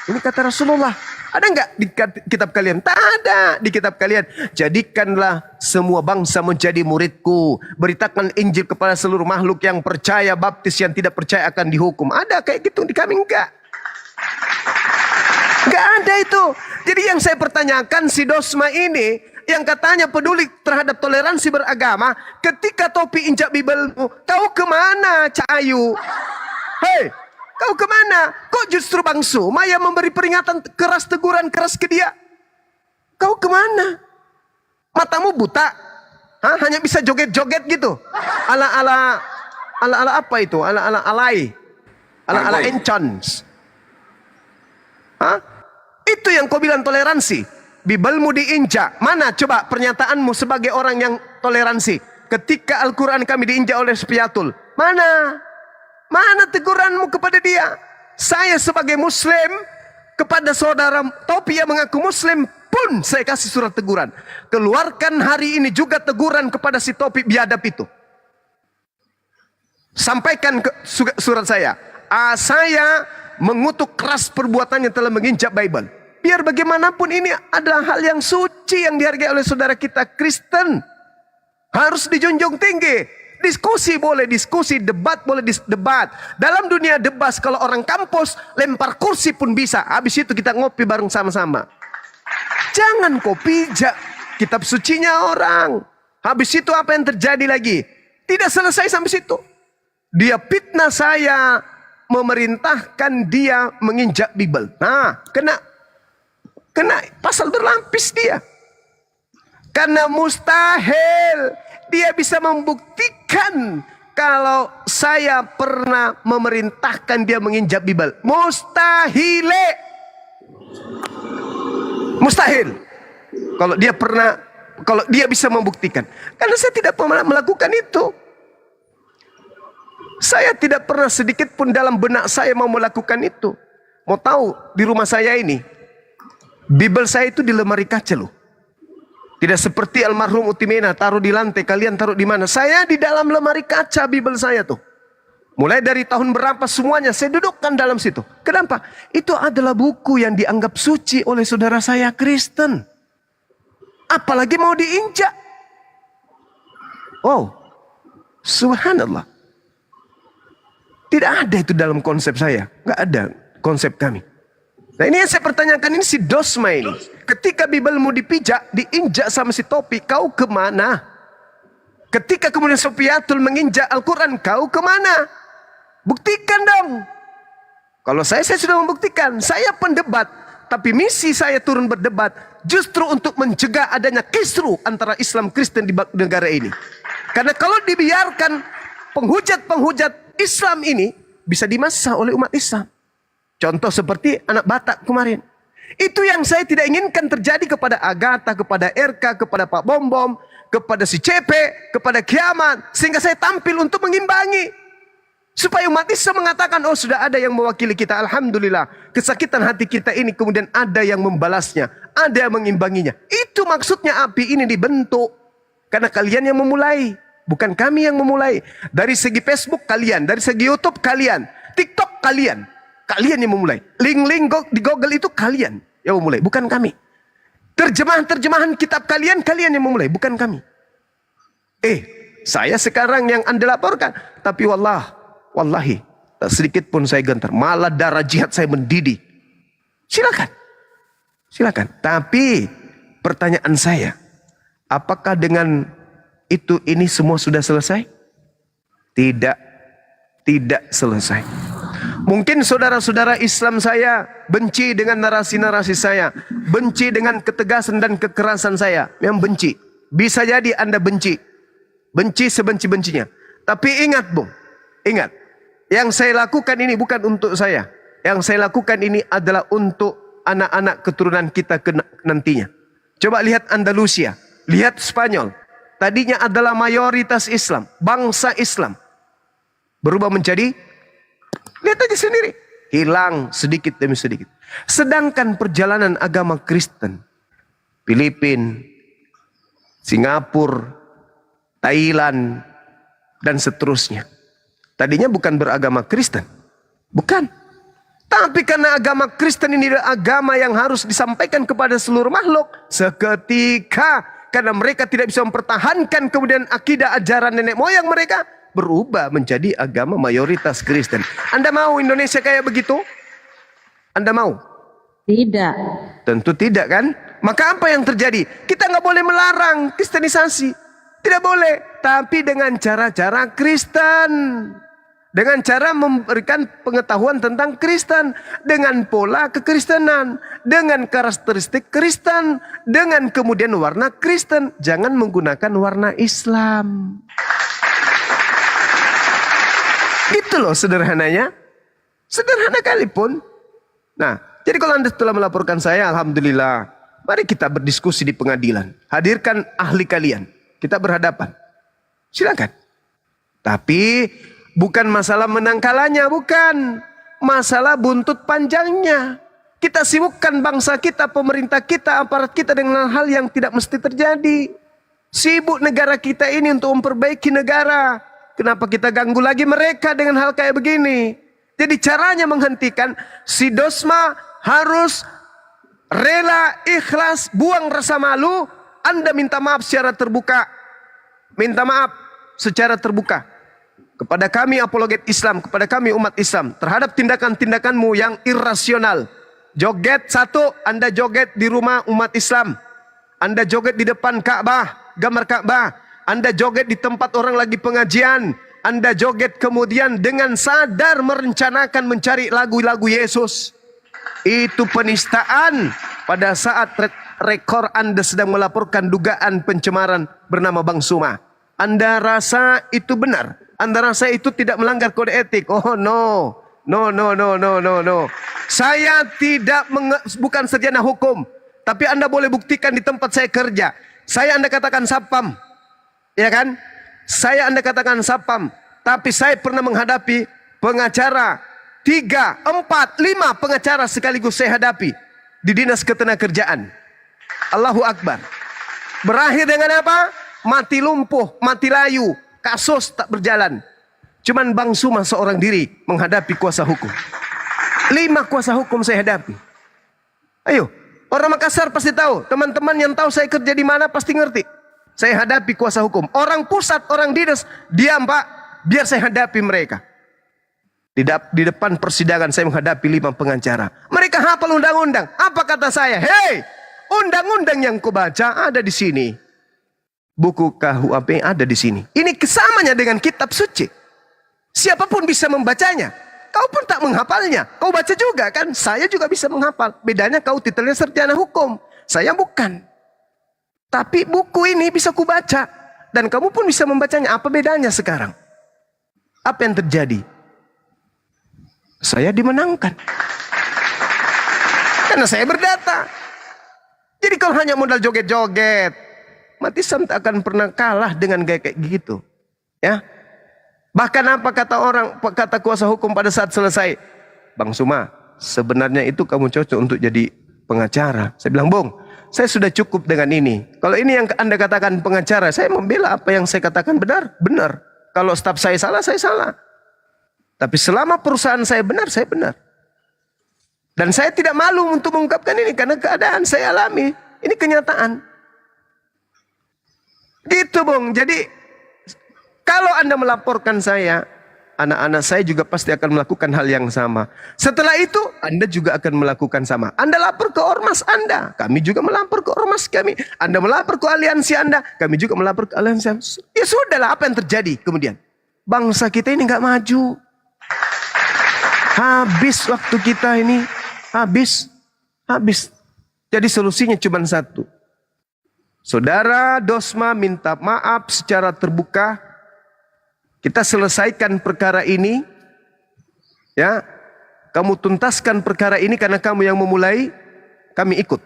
Ini kata Rasulullah. Ada enggak di kitab kalian? Tak ada di kitab kalian. Jadikanlah semua bangsa menjadi muridku. Beritakan Injil kepada seluruh makhluk, yang percaya baptis, yang tidak percaya akan dihukum. Ada kayak gitu di kami? Enggak. Enggak ada itu. Jadi yang saya pertanyakan, si Dosma ini yang katanya peduli terhadap toleransi beragama, ketika topi injak Bibelmu, kau kemana Cak Ayu? Hei, kau kemana? Kok justru Bang Suma yang memberi peringatan keras, teguran keras ke dia? Kau kemana? Matamu buta? Hah? Hanya bisa joget-joget gitu? Ala apa itu? Ala encons. Hah? Itu yang kau bilang toleransi. Bibelmu diinjak. Mana coba pernyataanmu sebagai orang yang toleransi? Ketika Al-Quran kami diinjak oleh Spiatul. Mana? Mana teguranmu kepada dia? Saya sebagai Muslim, kepada saudara Topi yang mengaku Muslim pun saya kasih surat teguran. Keluarkan hari ini juga teguran kepada si Topi biadab itu. Sampaikan ke surat saya. Saya mengutuk keras perbuatannya telah menginjak Bible. Biar bagaimanapun ini adalah hal yang suci yang dihargai oleh saudara kita Kristen. Harus dijunjung tinggi. Diskusi boleh diskusi, debat boleh debat. Dalam dunia debat, kalau orang kampus lempar kursi pun bisa. Habis itu kita ngopi bareng sama-sama. Jangan kau pijak kitab sucinya orang. Habis itu apa yang terjadi lagi? Tidak selesai sampai situ. Dia fitnah saya, memerintahkan dia menginjak Bible. Nah, kena pasal berlapis dia. Karena mustahil dia bisa membuktikan kalau saya pernah memerintahkan dia menginjak Bible. Mustahil. Kalau dia bisa membuktikan. Karena saya tidak pernah melakukan itu. Saya tidak pernah sedikit pun dalam benak saya mau melakukan itu. Mau tahu, di rumah saya ini, Bible saya itu di lemari kaca loh. Tidak seperti almarhum Utimena, taruh di lantai, kalian taruh di mana. Saya di dalam lemari kaca Bible saya tuh. Mulai dari tahun berapa semuanya saya dudukkan dalam situ. Kenapa? Itu adalah buku yang dianggap suci oleh saudara saya Kristen. Apalagi mau diinjak. Oh, subhanallah. Tidak ada itu dalam konsep saya. Nggak ada konsep kami. Nah ini yang saya pertanyakan, ini si Dosma ini. Ketika Bible mau dipijak, diinjak sama si Topi, kau kemana? Ketika kemudian Sofiatul menginjak Al-Quran, kau kemana? Buktikan dong. Kalau saya sudah membuktikan. Saya pendebat. Tapi misi saya turun berdebat justru untuk mencegah adanya kisru antara Islam Kristen di negara ini. Karena kalau dibiarkan penghujat-penghujat Islam ini bisa dimasa oleh umat Islam. Contoh seperti anak Batak kemarin. Itu yang saya tidak inginkan terjadi kepada Agatha, kepada RK, kepada Pak Bom Bom, kepada si CP, kepada Kiamat. Sehingga saya tampil untuk mengimbangi. Supaya umat Islam mengatakan, oh sudah ada yang mewakili kita. Alhamdulillah. Kesakitan hati kita ini kemudian ada yang membalasnya. Ada yang mengimbanginya. Itu maksudnya api ini dibentuk. Karena kalian yang memulai. Bukan kami yang memulai. Dari segi Facebook kalian. Dari segi YouTube kalian. TikTok kalian. Kalian yang memulai. Link-link di Google itu kalian yang memulai. Bukan kami. Terjemahan-terjemahan kitab kalian. Kalian yang memulai. Bukan kami. Saya sekarang yang Anda laporkan. Tapi wallahi. Tak sedikit pun saya gentar. Malah darah jihad saya mendidih. Silakan. Silakan. Tapi pertanyaan saya. Apakah dengan ini semua sudah selesai? Tidak. Tidak selesai. Mungkin saudara-saudara Islam saya benci dengan narasi-narasi saya. Benci dengan ketegasan dan kekerasan saya. Memang benci. Bisa jadi Anda benci. Benci sebenci-bencinya. Tapi ingat Bung. Ingat. Yang saya lakukan ini bukan untuk saya. Yang saya lakukan ini adalah untuk anak-anak keturunan kita nantinya. Coba lihat Andalusia. Lihat Spanyol. Tadinya adalah mayoritas Islam. Bangsa Islam. Berubah menjadi, lihat aja sendiri. Hilang sedikit demi sedikit. Sedangkan perjalanan agama Kristen. Filipina, Singapura, Thailand, dan seterusnya. Tadinya bukan beragama Kristen. Bukan. Tapi karena agama Kristen ini adalah agama yang harus disampaikan kepada seluruh makhluk. Seketika karena mereka tidak bisa mempertahankan kemudian akidah ajaran nenek moyang mereka, berubah menjadi agama mayoritas Kristen. Anda mau Indonesia kayak begitu? Anda mau? Tidak. Tentu tidak kan? Maka apa yang terjadi? Kita nggak boleh melarang kristenisasi. Tidak boleh. Tapi dengan cara-cara Kristen. Dengan cara memberikan pengetahuan tentang Kristen. Dengan pola kekristenan. Dengan karakteristik Kristen. Dengan kemudian warna Kristen. Jangan menggunakan warna Islam. Itu loh sederhananya. Sederhana kali pun. Nah, jadi kalau Anda telah melaporkan saya, alhamdulillah. Mari kita berdiskusi di pengadilan. Hadirkan ahli kalian. Kita berhadapan. Silakan. Tapi bukan masalah menang kalahnya, bukan. Masalah buntut panjangnya. Kita sibukkan bangsa kita, pemerintah kita, aparat kita dengan hal yang tidak mesti terjadi. Sibuk negara kita ini untuk memperbaiki negara. Kenapa kita ganggu lagi mereka dengan hal kayak begini? Jadi caranya menghentikan, si Dosma harus rela, ikhlas, buang rasa malu. Anda minta maaf secara terbuka. Minta maaf secara terbuka. Kepada kami apologet Islam, kepada kami umat Islam. Terhadap tindakan-tindakanmu yang irasional. Joget satu, Anda joget di rumah umat Islam. Anda joget di depan Ka'bah, gambar Ka'bah. Anda joget di tempat orang lagi pengajian. Anda joget kemudian dengan sadar merencanakan mencari lagu-lagu Yesus. Itu penistaan pada saat rekor Anda sedang melaporkan dugaan pencemaran bernama Bang Suma. Anda rasa itu benar? Anda rasa itu tidak melanggar kode etik? Oh no. No. Saya tidak bukan sarjana hukum. Tapi Anda boleh buktikan di tempat saya kerja. Anda katakan sapam. Ya kan? Anda katakan sapam. Tapi saya pernah menghadapi pengacara 3, 4, 5 pengacara sekaligus saya hadapi di Dinas Ketenagakerjaan. Allahu Akbar. Berakhir dengan apa? Mati lumpuh, mati layu, kasus tak berjalan. Cuman Bang Suma seorang diri menghadapi kuasa hukum. 5 kuasa hukum saya hadapi. Ayo, orang Makassar pasti tahu. Teman-teman yang tahu saya kerja di mana pasti ngerti. Saya hadapi kuasa hukum. Orang pusat, orang dinas, diam Pak, biar saya hadapi mereka. Di depan persidangan saya menghadapi 5 pengacara. Mereka hafal undang-undang. Apa kata saya? Hei, undang-undang yang kau baca ada di sini. Buku KUHP ada di sini. Ini kesamanya dengan kitab suci. Siapapun bisa membacanya. Kau pun tak menghafalnya. Kau baca juga kan? Saya juga bisa menghafal. Bedanya kau titelnya sarjana hukum. Saya bukan. Tapi buku ini bisa kubaca. Dan kamu pun bisa membacanya. Apa bedanya sekarang? Apa yang terjadi? Saya dimenangkan. Karena saya berdata. Jadi kalau hanya modal joget-joget, umat Islam tak akan pernah kalah dengan kayak gitu. Ya. Bahkan apa kata kuasa hukum pada saat selesai? Bang Suma, sebenarnya itu kamu cocok untuk jadi pengacara. Saya bilang, Bung, saya sudah cukup dengan ini. Kalau ini yang Anda katakan pengacara, saya membela apa yang saya katakan benar. Benar. Kalau staf saya salah, saya salah. Tapi selama perusahaan saya benar, saya benar. Dan saya tidak malu untuk mengungkapkan ini karena keadaan saya alami. Ini kenyataan. Gitu Bung. Jadi kalau Anda melaporkan saya, anak-anak saya juga pasti akan melakukan hal yang sama. Setelah itu Anda juga akan melakukan sama. Anda lapor ke ormas Anda, kami juga melapor ke ormas kami. Anda melapor ke aliansi Anda, kami juga melapor ke aliansi. Ya sudahlah, apa yang terjadi kemudian? Bangsa kita ini nggak maju. Habis waktu kita ini, habis. Jadi solusinya cuma satu. Saudara Dosma minta maaf secara terbuka. Kita selesaikan perkara ini. Ya, kamu tuntaskan perkara ini karena kamu yang memulai, kami ikut.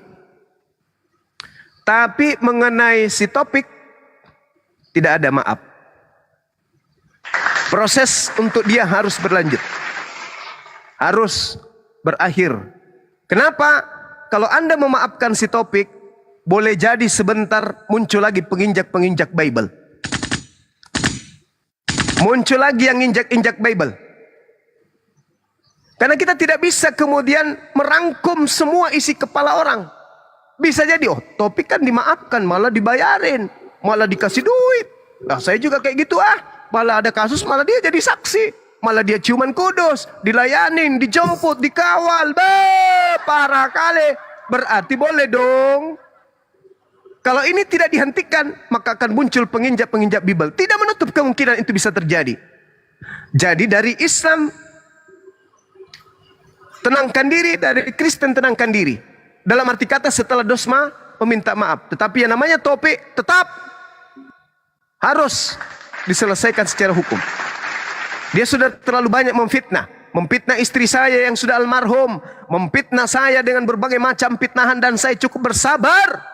Tapi mengenai si topik, tidak ada maaf. Proses untuk dia harus berlanjut. Harus berakhir. Kenapa? Kalau Anda memaafkan si topik, boleh jadi sebentar muncul lagi penginjak-penginjak Bible. Muncul lagi yang injak-injak Bible. Karena kita tidak bisa kemudian merangkum semua isi kepala orang. Bisa jadi, oh topik kan dimaafkan, malah dibayarin, malah dikasih duit. Nah saya juga kayak gitu malah ada kasus, malah dia jadi saksi. Malah dia ciuman kudus, dilayanin, dijemput, dikawal. Parah kali. Berarti boleh dong. Kalau ini tidak dihentikan, maka akan muncul penginjak-penginjak Bible. Tidak menutup kemungkinan itu bisa terjadi. Jadi dari Islam, tenangkan diri, dari Kristen tenangkan diri. Dalam arti kata setelah Dosma, meminta maaf. Tetapi yang namanya topik tetap harus diselesaikan secara hukum. Dia sudah terlalu banyak memfitnah. Memfitnah istri saya yang sudah almarhum. Memfitnah saya dengan berbagai macam fitnahan dan saya cukup bersabar.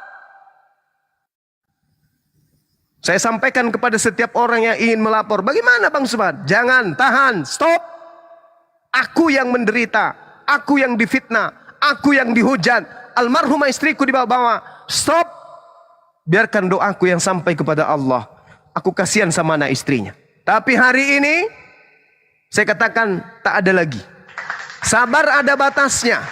Saya sampaikan kepada setiap orang yang ingin melapor. Bagaimana Bang Subhan? Jangan, tahan, stop. Aku yang menderita. Aku yang difitnah. Aku yang dihujat. Almarhumah istriku dibawa-bawa. Stop. Biarkan doaku yang sampai kepada Allah. Aku kasihan sama anak istrinya. Tapi hari ini saya katakan tak ada lagi. Sabar ada batasnya.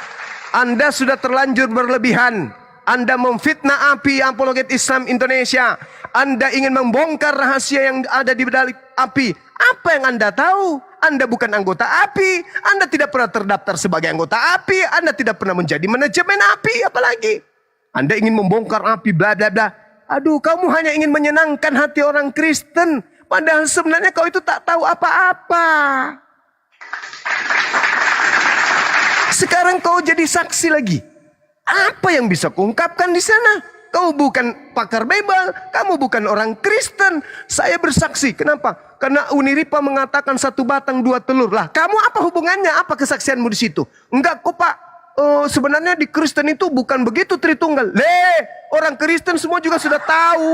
Anda sudah terlanjur berlebihan. Anda memfitnah api apologet Islam Indonesia. Anda ingin membongkar rahasia yang ada di balik api. Apa yang Anda tahu? Anda bukan anggota api. Anda tidak pernah terdaftar sebagai anggota api. Anda tidak pernah menjadi manajemen api. Apalagi Anda ingin membongkar api bla bla bla. Aduh, kamu hanya ingin menyenangkan hati orang Kristen. Padahal sebenarnya kau itu tak tahu apa-apa. Sekarang kau jadi saksi lagi. Apa yang bisa kau ungkapkan di sana? Kau bukan pakar Bible, kamu bukan orang Kristen. Saya bersaksi. Kenapa? Karena Uniripa mengatakan 1 batang 2 telur. Lah, kamu apa hubungannya? Apa kesaksianmu di situ? Enggak kok Pak. Sebenarnya di Kristen itu bukan begitu Tritunggal. Orang Kristen semua juga sudah tahu.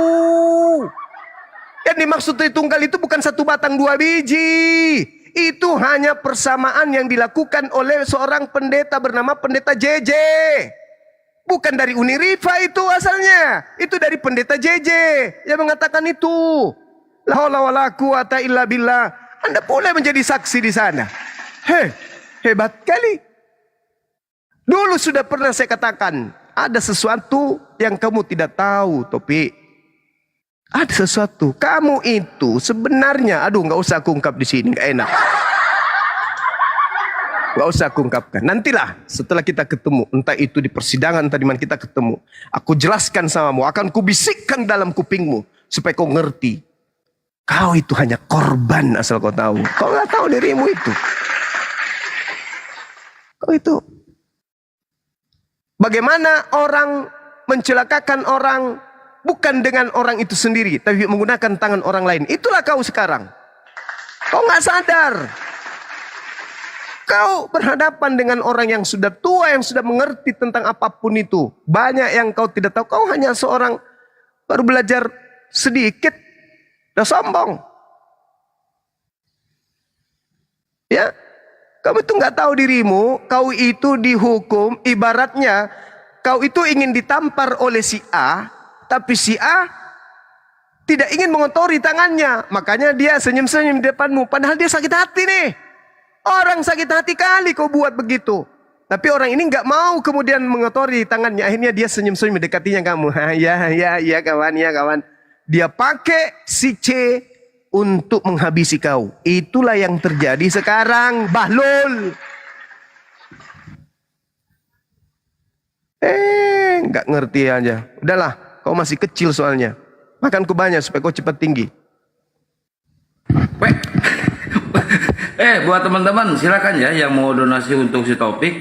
Yang dimaksud Tritunggal itu bukan satu batang dua biji. Itu hanya persamaan yang dilakukan oleh seorang pendeta bernama Pendeta JJ. Bukan dari Uni Rifa itu asalnya. Itu dari Pendeta JJ yang mengatakan itu. La haula wala quwata illa billah. Anda boleh menjadi saksi di sana. Hebat kali. Dulu sudah pernah saya katakan, ada sesuatu yang kamu tidak tahu, Topik. Ada sesuatu. Kamu itu sebenarnya, aduh, nggak usah aku ungkap di sini, nggak enak. Nggak usah aku ungkapkan. Nantilah setelah kita ketemu, entah itu di persidangan, entah di mana kita ketemu, aku jelaskan samamu, akan kubisikkan dalam kupingmu supaya kau ngerti. Kau itu hanya korban asal kau tahu. Kau nggak tahu dirimu itu. Kau itu. Bagaimana orang mencelakakan orang bukan dengan orang itu sendiri, tapi menggunakan tangan orang lain. Itulah kau sekarang. Kau nggak sadar. Kau berhadapan dengan orang yang sudah tua, yang sudah mengerti tentang apapun itu. Banyak yang kau tidak tahu. Kau hanya seorang baru belajar sedikit, udah sombong. Ya, kamu itu nggak tahu dirimu. Kau itu dihukum, ibaratnya kau itu ingin ditampar oleh si A, tapi si A tidak ingin mengotori tangannya. Makanya dia senyum-senyum di depanmu. Padahal dia sakit hati nih. Orang sakit hati kali kau buat begitu. Tapi orang ini nggak mau kemudian mengotori tangannya. Akhirnya dia senyum-senyum mendekatinya kamu. Ya kawan. Dia pakai si C untuk menghabisi kau. Itulah yang terjadi sekarang, Bahlul. Nggak ngerti aja. Udahlah, kau masih kecil soalnya. Makanku banyak supaya kau cepat tinggi. Buat teman-teman silakan ya yang mau donasi untuk si Topik,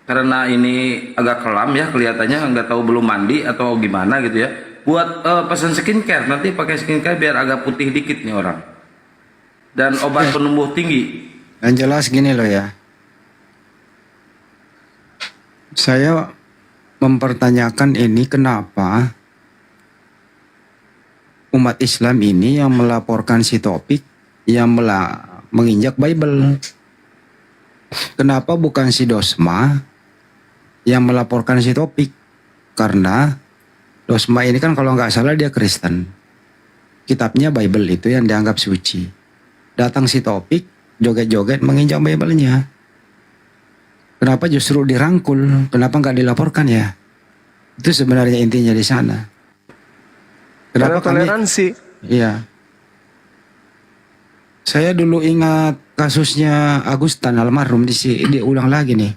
karena ini agak kelam ya kelihatannya, nggak tahu belum mandi atau gimana gitu ya. Buat pesan skincare, nanti pakai skincare biar agak putih dikit nih orang. Dan obat penumbuh tinggi. Yang jelas gini loh ya. Saya mempertanyakan ini kenapa umat Islam ini yang melaporkan si Topik yang menginjak Bible. Kenapa bukan si Dosma yang melaporkan si Topik? Karena Dosma ini kan kalau nggak salah dia Kristen. Kitabnya Bible itu yang dianggap suci. Datang si Topik, joget-joget menginjak Bible-nya. Kenapa justru dirangkul? Kenapa nggak dilaporkan ya? Itu sebenarnya intinya di sana. Karena toleransi. Iya. Saya dulu ingat kasusnya Agustan almarhum diulang lagi nih.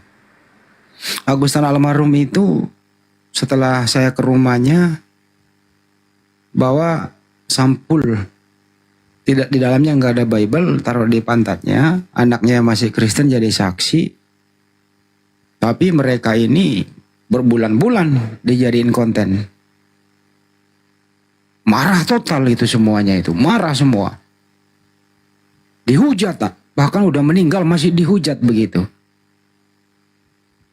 Agustan almarhum itu setelah saya ke rumahnya bawa sampul, tidak di dalamnya nggak ada Bible, taruh di pantatnya. Anaknya masih Kristen jadi saksi. Tapi mereka ini berbulan-bulan dijadiin konten. Marah total itu semuanya itu, marah semua. Dihujat, bahkan udah meninggal masih dihujat begitu.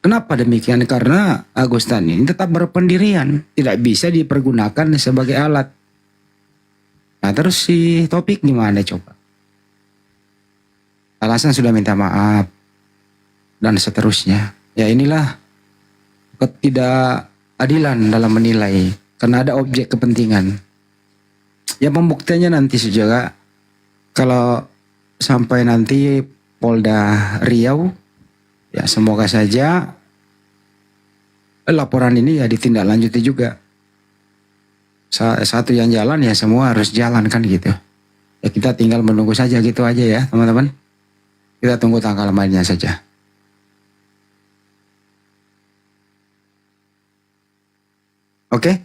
Kenapa demikian? Karena Agustan ini tetap berpendirian, tidak bisa dipergunakan sebagai alat. Nah terus si Topik gimana coba? Alasan sudah minta maaf dan seterusnya. Ya inilah ketidakadilan dalam menilai karena ada objek kepentingan. Ya pembuktiannya nanti juga kalau sampai nanti Polda Riau, ya semoga saja laporan ini ya ditindaklanjuti juga. Satu yang jalan ya semua harus jalan kan gitu. Ya kita tinggal menunggu saja gitu aja ya teman-teman. Kita tunggu tanggal mainnya saja. Oke?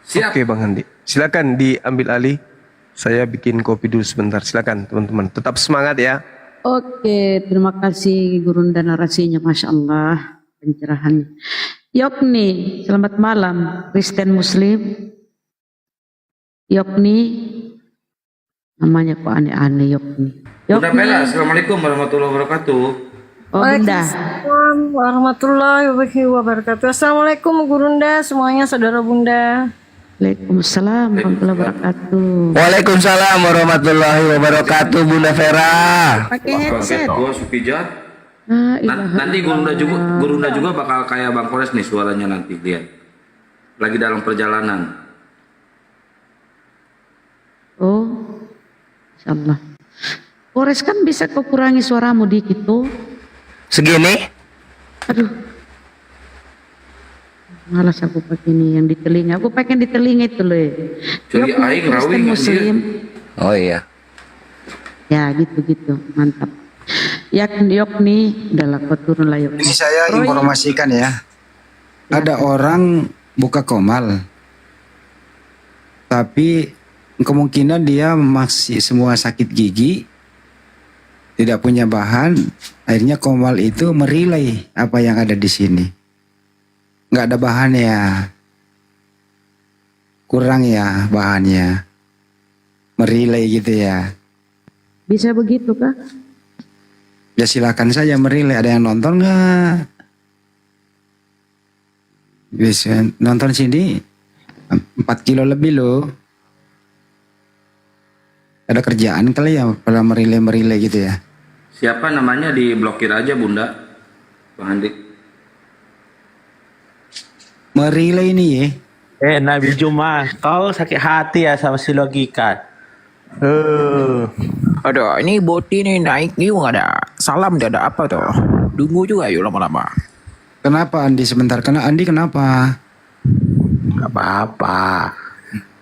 Siap. Oke Bang Andi, silakan diambil alih. Saya bikin kopi dulu sebentar. Silakan teman-teman, tetap semangat ya. Oke, terima kasih guru dan narasinya, Masya Allah, pencerahannya. Yokni, selamat malam, Kristen Muslim. Yokni, namanya kok aneh-aneh Yokni. Bunda Bella, Assalamualaikum warahmatullahi wabarakatuh. Oh, Bunda. Waalaikumsalam warahmatullahi wabarakatuh. Assalamualaikum Gurunda, semuanya saudara Bunda. Waalaikumsalam warahmatullahi wabarakatuh. Waalaikumsalam warahmatullahi wabarakatuh, Bunda Vera. Pakai headset. Gua Sukijat. Ah, ilaha Nanti Gurunda juga bakal kayak Bang Kores nih suaranya nanti lihat. Lagi dalam perjalanan. Oh, insyaallah. Kores kan bisa kau kurangi suaramu dikit tuh. Segini? Aduh. Malas aku pakai ini yang di telinga. Aku pakai yang di telinga itu loh. Jadi aing rawing Muslim. Oh iya. Ya gitu-gitu, mantap. Yok nih, udah lah kau turun lah Yok. Ini saya Roy. informasikan ya. Ada orang buka komal. Tapi kemungkinan dia masih semua sakit gigi. Tidak punya bahan. Akhirnya komal itu merilai apa yang ada di sini. Nggak ada bahan ya. Kurang ya bahannya. Merilai gitu ya. Bisa begitu kah? Ya silakan saja merilai. Ada yang nonton nggak? Bisa nonton sini 4 kilo lebih loh. Ada kerjaan kali ya pada merilai gitu ya. Siapa namanya diblokir aja Bunda. Bang Andi. Merilai ini ya. Nabi Juma, kau sakit hati ya sama si logika. Aduh, ini boti nih naik nih nggak ada salam, tidak ada apa tuh. Tunggu juga yuk lama-lama. Kenapa Andi sebentar? Andi kenapa? Gak apa-apa.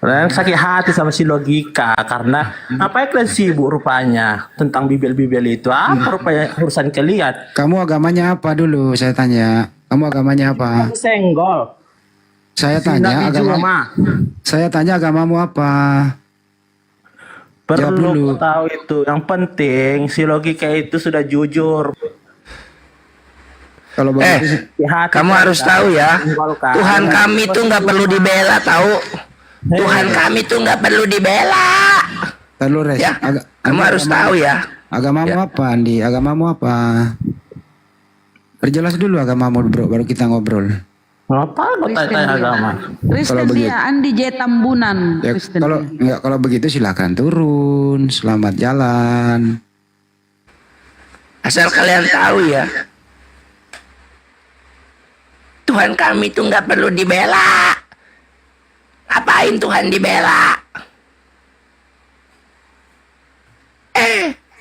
Kalian sakit hati sama si logika karena apa yang kalian sibuk rupanya tentang bibel-bibel itu apa rupanya urusan kalian? Kamu agamanya apa dulu? Saya tanya. Kamu agamanya apa? Senggol. Saya tanya agama. Saya tanya agamamu apa? Jawab dulu. Perlu kau tahu itu. Yang penting si logika itu sudah jujur. Kalau begitu, Kamu harus tahu ya, Tuhan kami tuh nggak perlu dibela, tahu? Tuhan kami tuh nggak perlu dibela. Lalu Res, Ya, kamu harus tahu ya. agamamu apa Andi? Agamamu apa? Perjelas dulu agamamu bro, baru kita ngobrol. Apa kau tanya agama? Kristen Kalau begitu. dia Andi J Tambunan. Ya, Kristen. kalau begitu silakan turun, selamat jalan. Asal kalian tahu ya, Tuhan kami tuh nggak perlu dibela. Ngapain Tuhan dibela?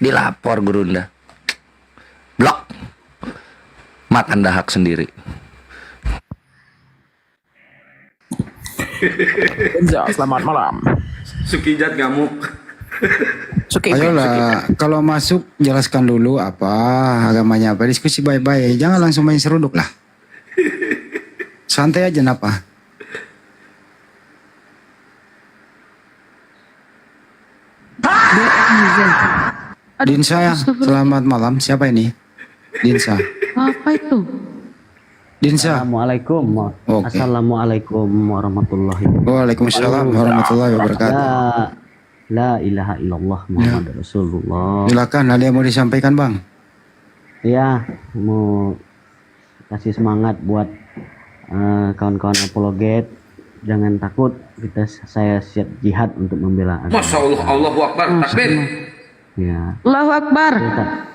Dilapor Gurunda. Blok. Makan dahak sendiri. Enza, selamat malam. Sukijat ngamuk. Ayolah, kalau masuk jelaskan dulu apa agamanya apa, diskusi baik-baik, jangan langsung main seruduk lah. Santai aja napa. Dinsa, selamat malam. Siapa ini? Dinsa. Apa itu? Dinsa. Assalamualaikum. Oke. Assalamualaikum warahmatullahi wabarakatuh. Waalaikumsalam warahmatullahi wabarakatuh. La ilaha illallah Muhammad Rasulullah. Silakan, ada yang mau disampaikan bang? Ya, mau kasih semangat buat kawan-kawan apologet. Jangan takut, saya siap jihad untuk membela agama. Masya Allah, Allahu Akbar, takbir. Ya, Allahu Akbar.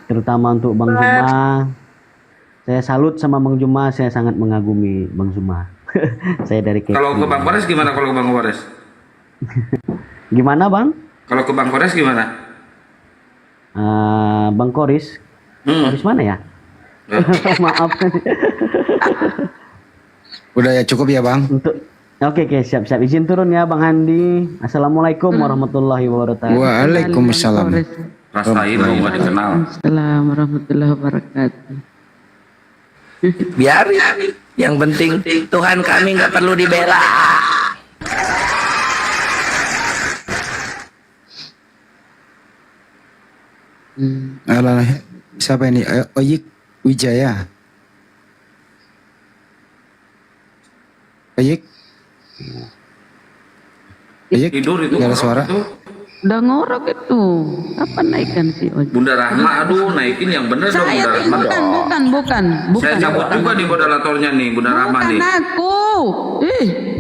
terutama untuk Bang Zuma. Saya salut sama Bang Zuma, saya sangat mengagumi Bang Zuma. Saya dari KPI. Kalau ke Bang Kores gimana kalau ke Bang Kores? Gimana Bang? Kalau ke Bang Kores gimana? Bang Koris. Koris mana ya? Maaf. Udah ya cukup ya bang. Oke, siap. Izin turun ya Bang Andi. Assalamualaikum warahmatullahi wabarakatuh. Waalaikumsalam. Rasain lo nggak dikenal. Assalamualaikum warahmatullahi wabarakatuh. Biarin. Yang penting Tuhan kami nggak perlu dibela. Alah, siapa ini? Oyik Wijaya. Oyik. Oyik. Tidur itu. Nggak ada suara. Itu. Udah ngorok itu. Kapan naikkan si ojek? Bunda Rahma, aduh naikin yang bener dong Saya Bunda Rahma. bukan. Saya cabut juga nih moderatornya nih Bunda Rahma Bukan nih. aku.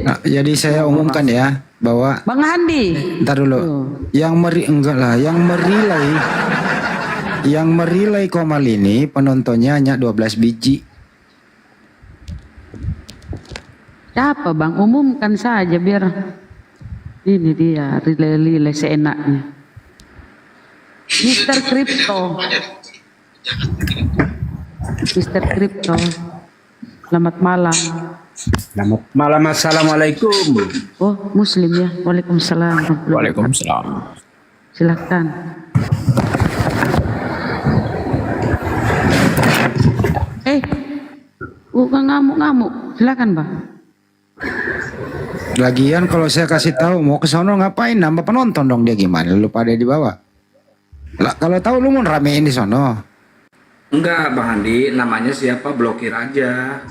Nah, jadi saya umumkan ya bahwa Bang Handi. ntar dulu. Yang merilai Komal ini penontonnya hanya 12 biji. Siapa Bang? Umumkan saja biar ini dia relay seenaknya. Mister Crypto. Mister Crypto. Selamat malam. Selamat malam, assalamualaikum. Oh, Muslim ya. Waalaikumsalam. Waalaikumsalam. Silakan. Bukan ngamuk-ngamuk. Silakan Bang. Lagian kalau saya kasih tahu mau ke sono ngapain, nambah penonton dong dia, gimana lu pada di bawah. Lah kalau tahu lu mau ramein di sono. Enggak Bang Handi, namanya siapa blokir aja.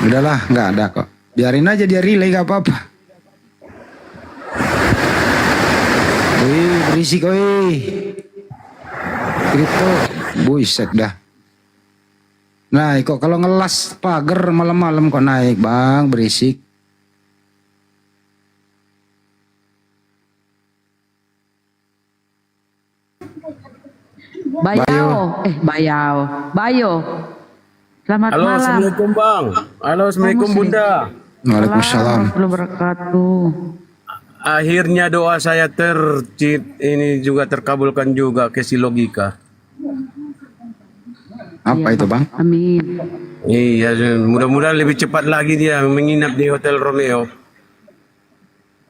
Udahlah, nggak ada kok. Biarin aja dia relay, gak apa-apa. Wih, berisik wih. Kripto, buset dah. Nah, kok kalau ngelas pagar malam-malam kok naik, Bang, berisik. Bayo. Selamat Halo, malam. assalamualaikum Bang. Halo, assalamualaikum Bunda. Waalaikumsalam. Warahmatullahi wabarakatuh. Akhirnya doa saya ini juga terkabulkan juga ke si logika. Apa itu, Bang? Amin. Iya, mudah-mudahan lebih cepat lagi dia menginap di Hotel Romeo.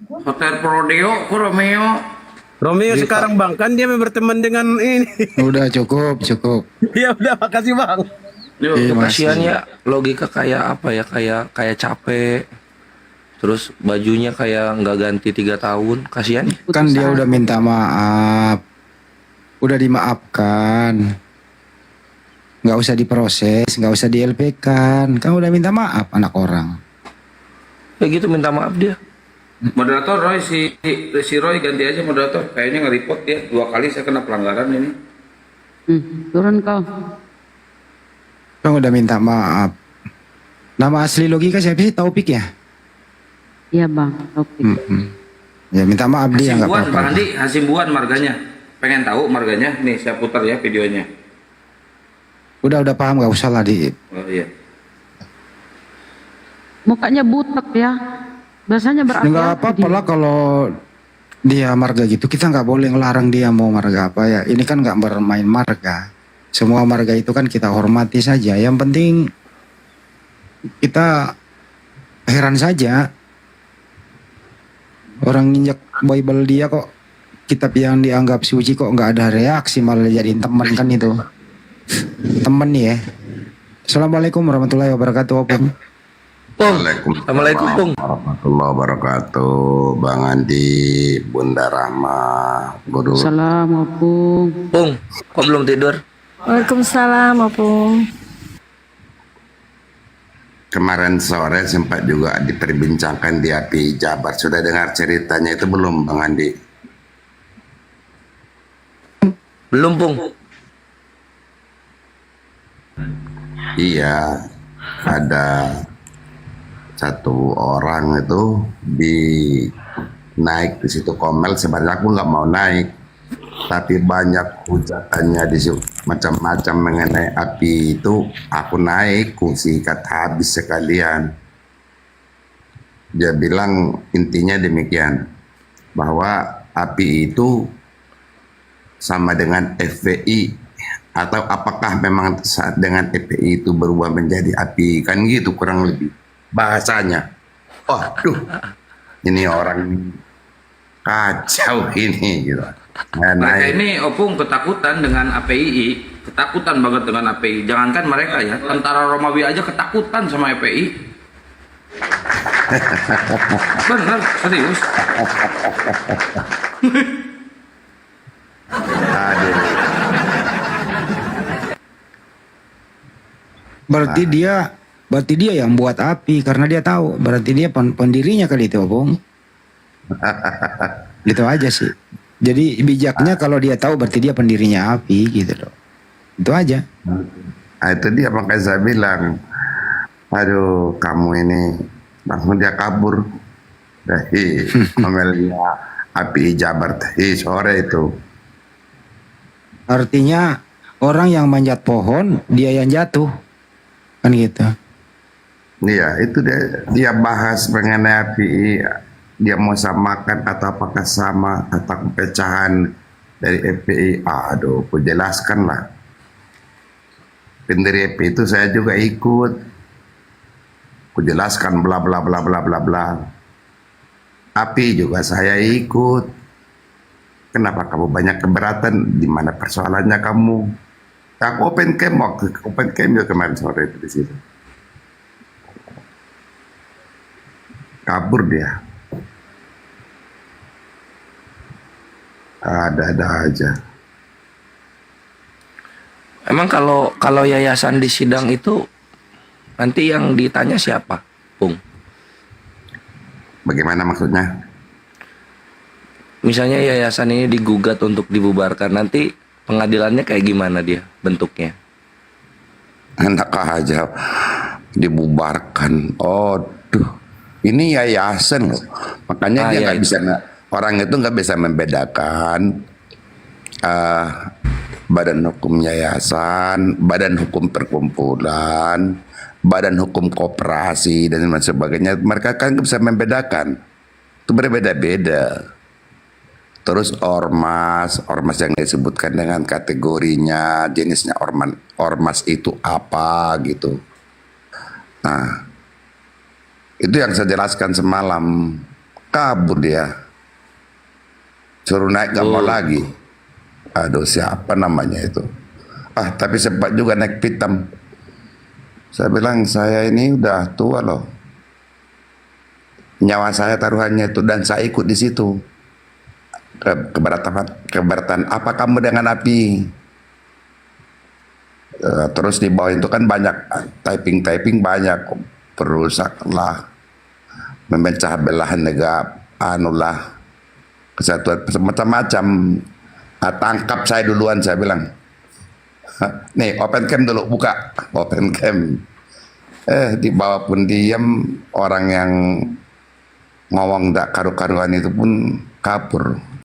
Hotel Prodeo, kok Romeo? Romeo sekarang Bang, kan dia berteman dengan ini. Udah cukup. Ya udah, makasih Bang. Iya, Kasihan ya, logika kayak apa ya, kayak capek. Terus bajunya kayak nggak ganti 3 tahun, kasihan. Kan dia udah minta maaf. Udah dimaafkan. Nggak usah diproses, nggak usah di LP kan udah minta maaf anak orang. Kayak gitu minta maaf dia. Moderator Roy, si Roy ganti aja moderator. Kayaknya nge-report dia 2 kali saya kena pelanggaran ini. Turun kau. Kan udah minta maaf. Nama asli logika siapa sih? Taufik ya? Iya Bang, Taufik. Ya minta maaf dia nggak Hasimbuan apa-apa. Bang Andi, Hasimbuan marganya. Pengen tahu marganya? Nih saya putar ya videonya. Udah paham, nggak usah lah di. Oh iya. Mukanya butek ya. Biasanya berapi. Nggak apa-apa lah kalau dia marga gitu. Kita nggak boleh ngelarang dia mau marga apa ya. Ini kan nggak bermain marga. Semua marga itu kan kita hormati saja. Yang penting kita heran saja. Orang nginjak Bible dia kok, kitab yang dianggap suci kok nggak ada reaksi, malah jadiin teman kan itu. Temen nih ya. Assalamualaikum warahmatullahi wabarakatuh, Opung. Assalamualaikum, Pung. Warahmatullahi wabarakatuh, Bang Andi, Bunda Rahma, Guru. Assalamualaikum. Pung, kok belum tidur? Waalaikumsalam, Opung. Kemarin sore sempat juga diperbincangkan di API Jabar. Sudah dengar ceritanya itu belum, Bang Andi? Belum, Pung. Iya, ada satu orang itu naik di situ Komel. Sebenarnya aku nggak mau naik, tapi banyak hujatannya di situ macam-macam mengenai api itu. Aku naik, ku sikat habis sekalian. Dia bilang intinya demikian, bahwa api itu sama dengan FPI, atau apakah memang saat dengan FPI itu berubah menjadi api, kan gitu kurang lebih bahasanya. Waduh, ini orang kacau ini gitu. Mereka ini Opung ketakutan dengan API, ketakutan banget dengan API. Jangankan mereka ya, tentara Romawi aja ketakutan sama API. Bener, serius. Aduh. Berarti dia yang buat api karena dia tahu. Berarti dia pendirinya kali itu, Opung. Gitu aja sih. Jadi bijaknya kalau dia tahu berarti dia pendirinya API gitu loh. Itu aja. Nah, itu dia makanya saya bilang, aduh kamu ini langsung dia kabur dari Amelia API Jabar tadi sore itu. Artinya orang yang manjat pohon dia yang jatuh. Kan gitu. Iya, itu dia bahas mengenai API, dia mau samakan atau apakah sama atau pecahan dari FPI. Aduh, aku jelaskan lah. Pendiri FPI itu saya juga ikut. Aku jelaskan bla bla bla bla bla bla. API juga saya ikut. Kenapa kamu banyak keberatan? Di mana persoalannya kamu? Aku open camp waktu open camp juga kemarin sore itu di situ. Kabur dia. Ada-ada aja. Emang kalau yayasan di sidang itu nanti yang ditanya siapa, Bung? Bagaimana maksudnya? Misalnya yayasan ini digugat untuk dibubarkan, nanti pengadilannya kayak gimana dia bentuknya? Enak aja dibubarkan. Oh, ini yayasan loh. Makanya dia nggak bisa, orang itu nggak bisa membedakan badan hukum yayasan, badan hukum perkumpulan, badan hukum koperasi dan lain sebagainya. Mereka kan nggak bisa membedakan. Itu berbeda-beda. Terus ormas yang disebutkan dengan kategorinya, jenisnya ormas itu apa gitu. Nah, itu yang saya jelaskan semalam. Kabur dia. Suruh naik gak mau lagi. Aduh, siapa namanya itu? Tapi sempat juga naik pitam. Saya bilang, saya ini udah tua loh. Nyawa saya taruhannya itu, dan saya ikut di situ. Keberatan apa kamu dengan api? Terus di bawah itu kan banyak typing banyak, perusak lah, memecah belahan negara, anulah, kesatuan macam-macam. Tangkap saya duluan, saya bilang. Nih open cam dulu, buka open cam. Di bawah pun diam, orang yang ngomong tak karu-karuan itu pun kabur.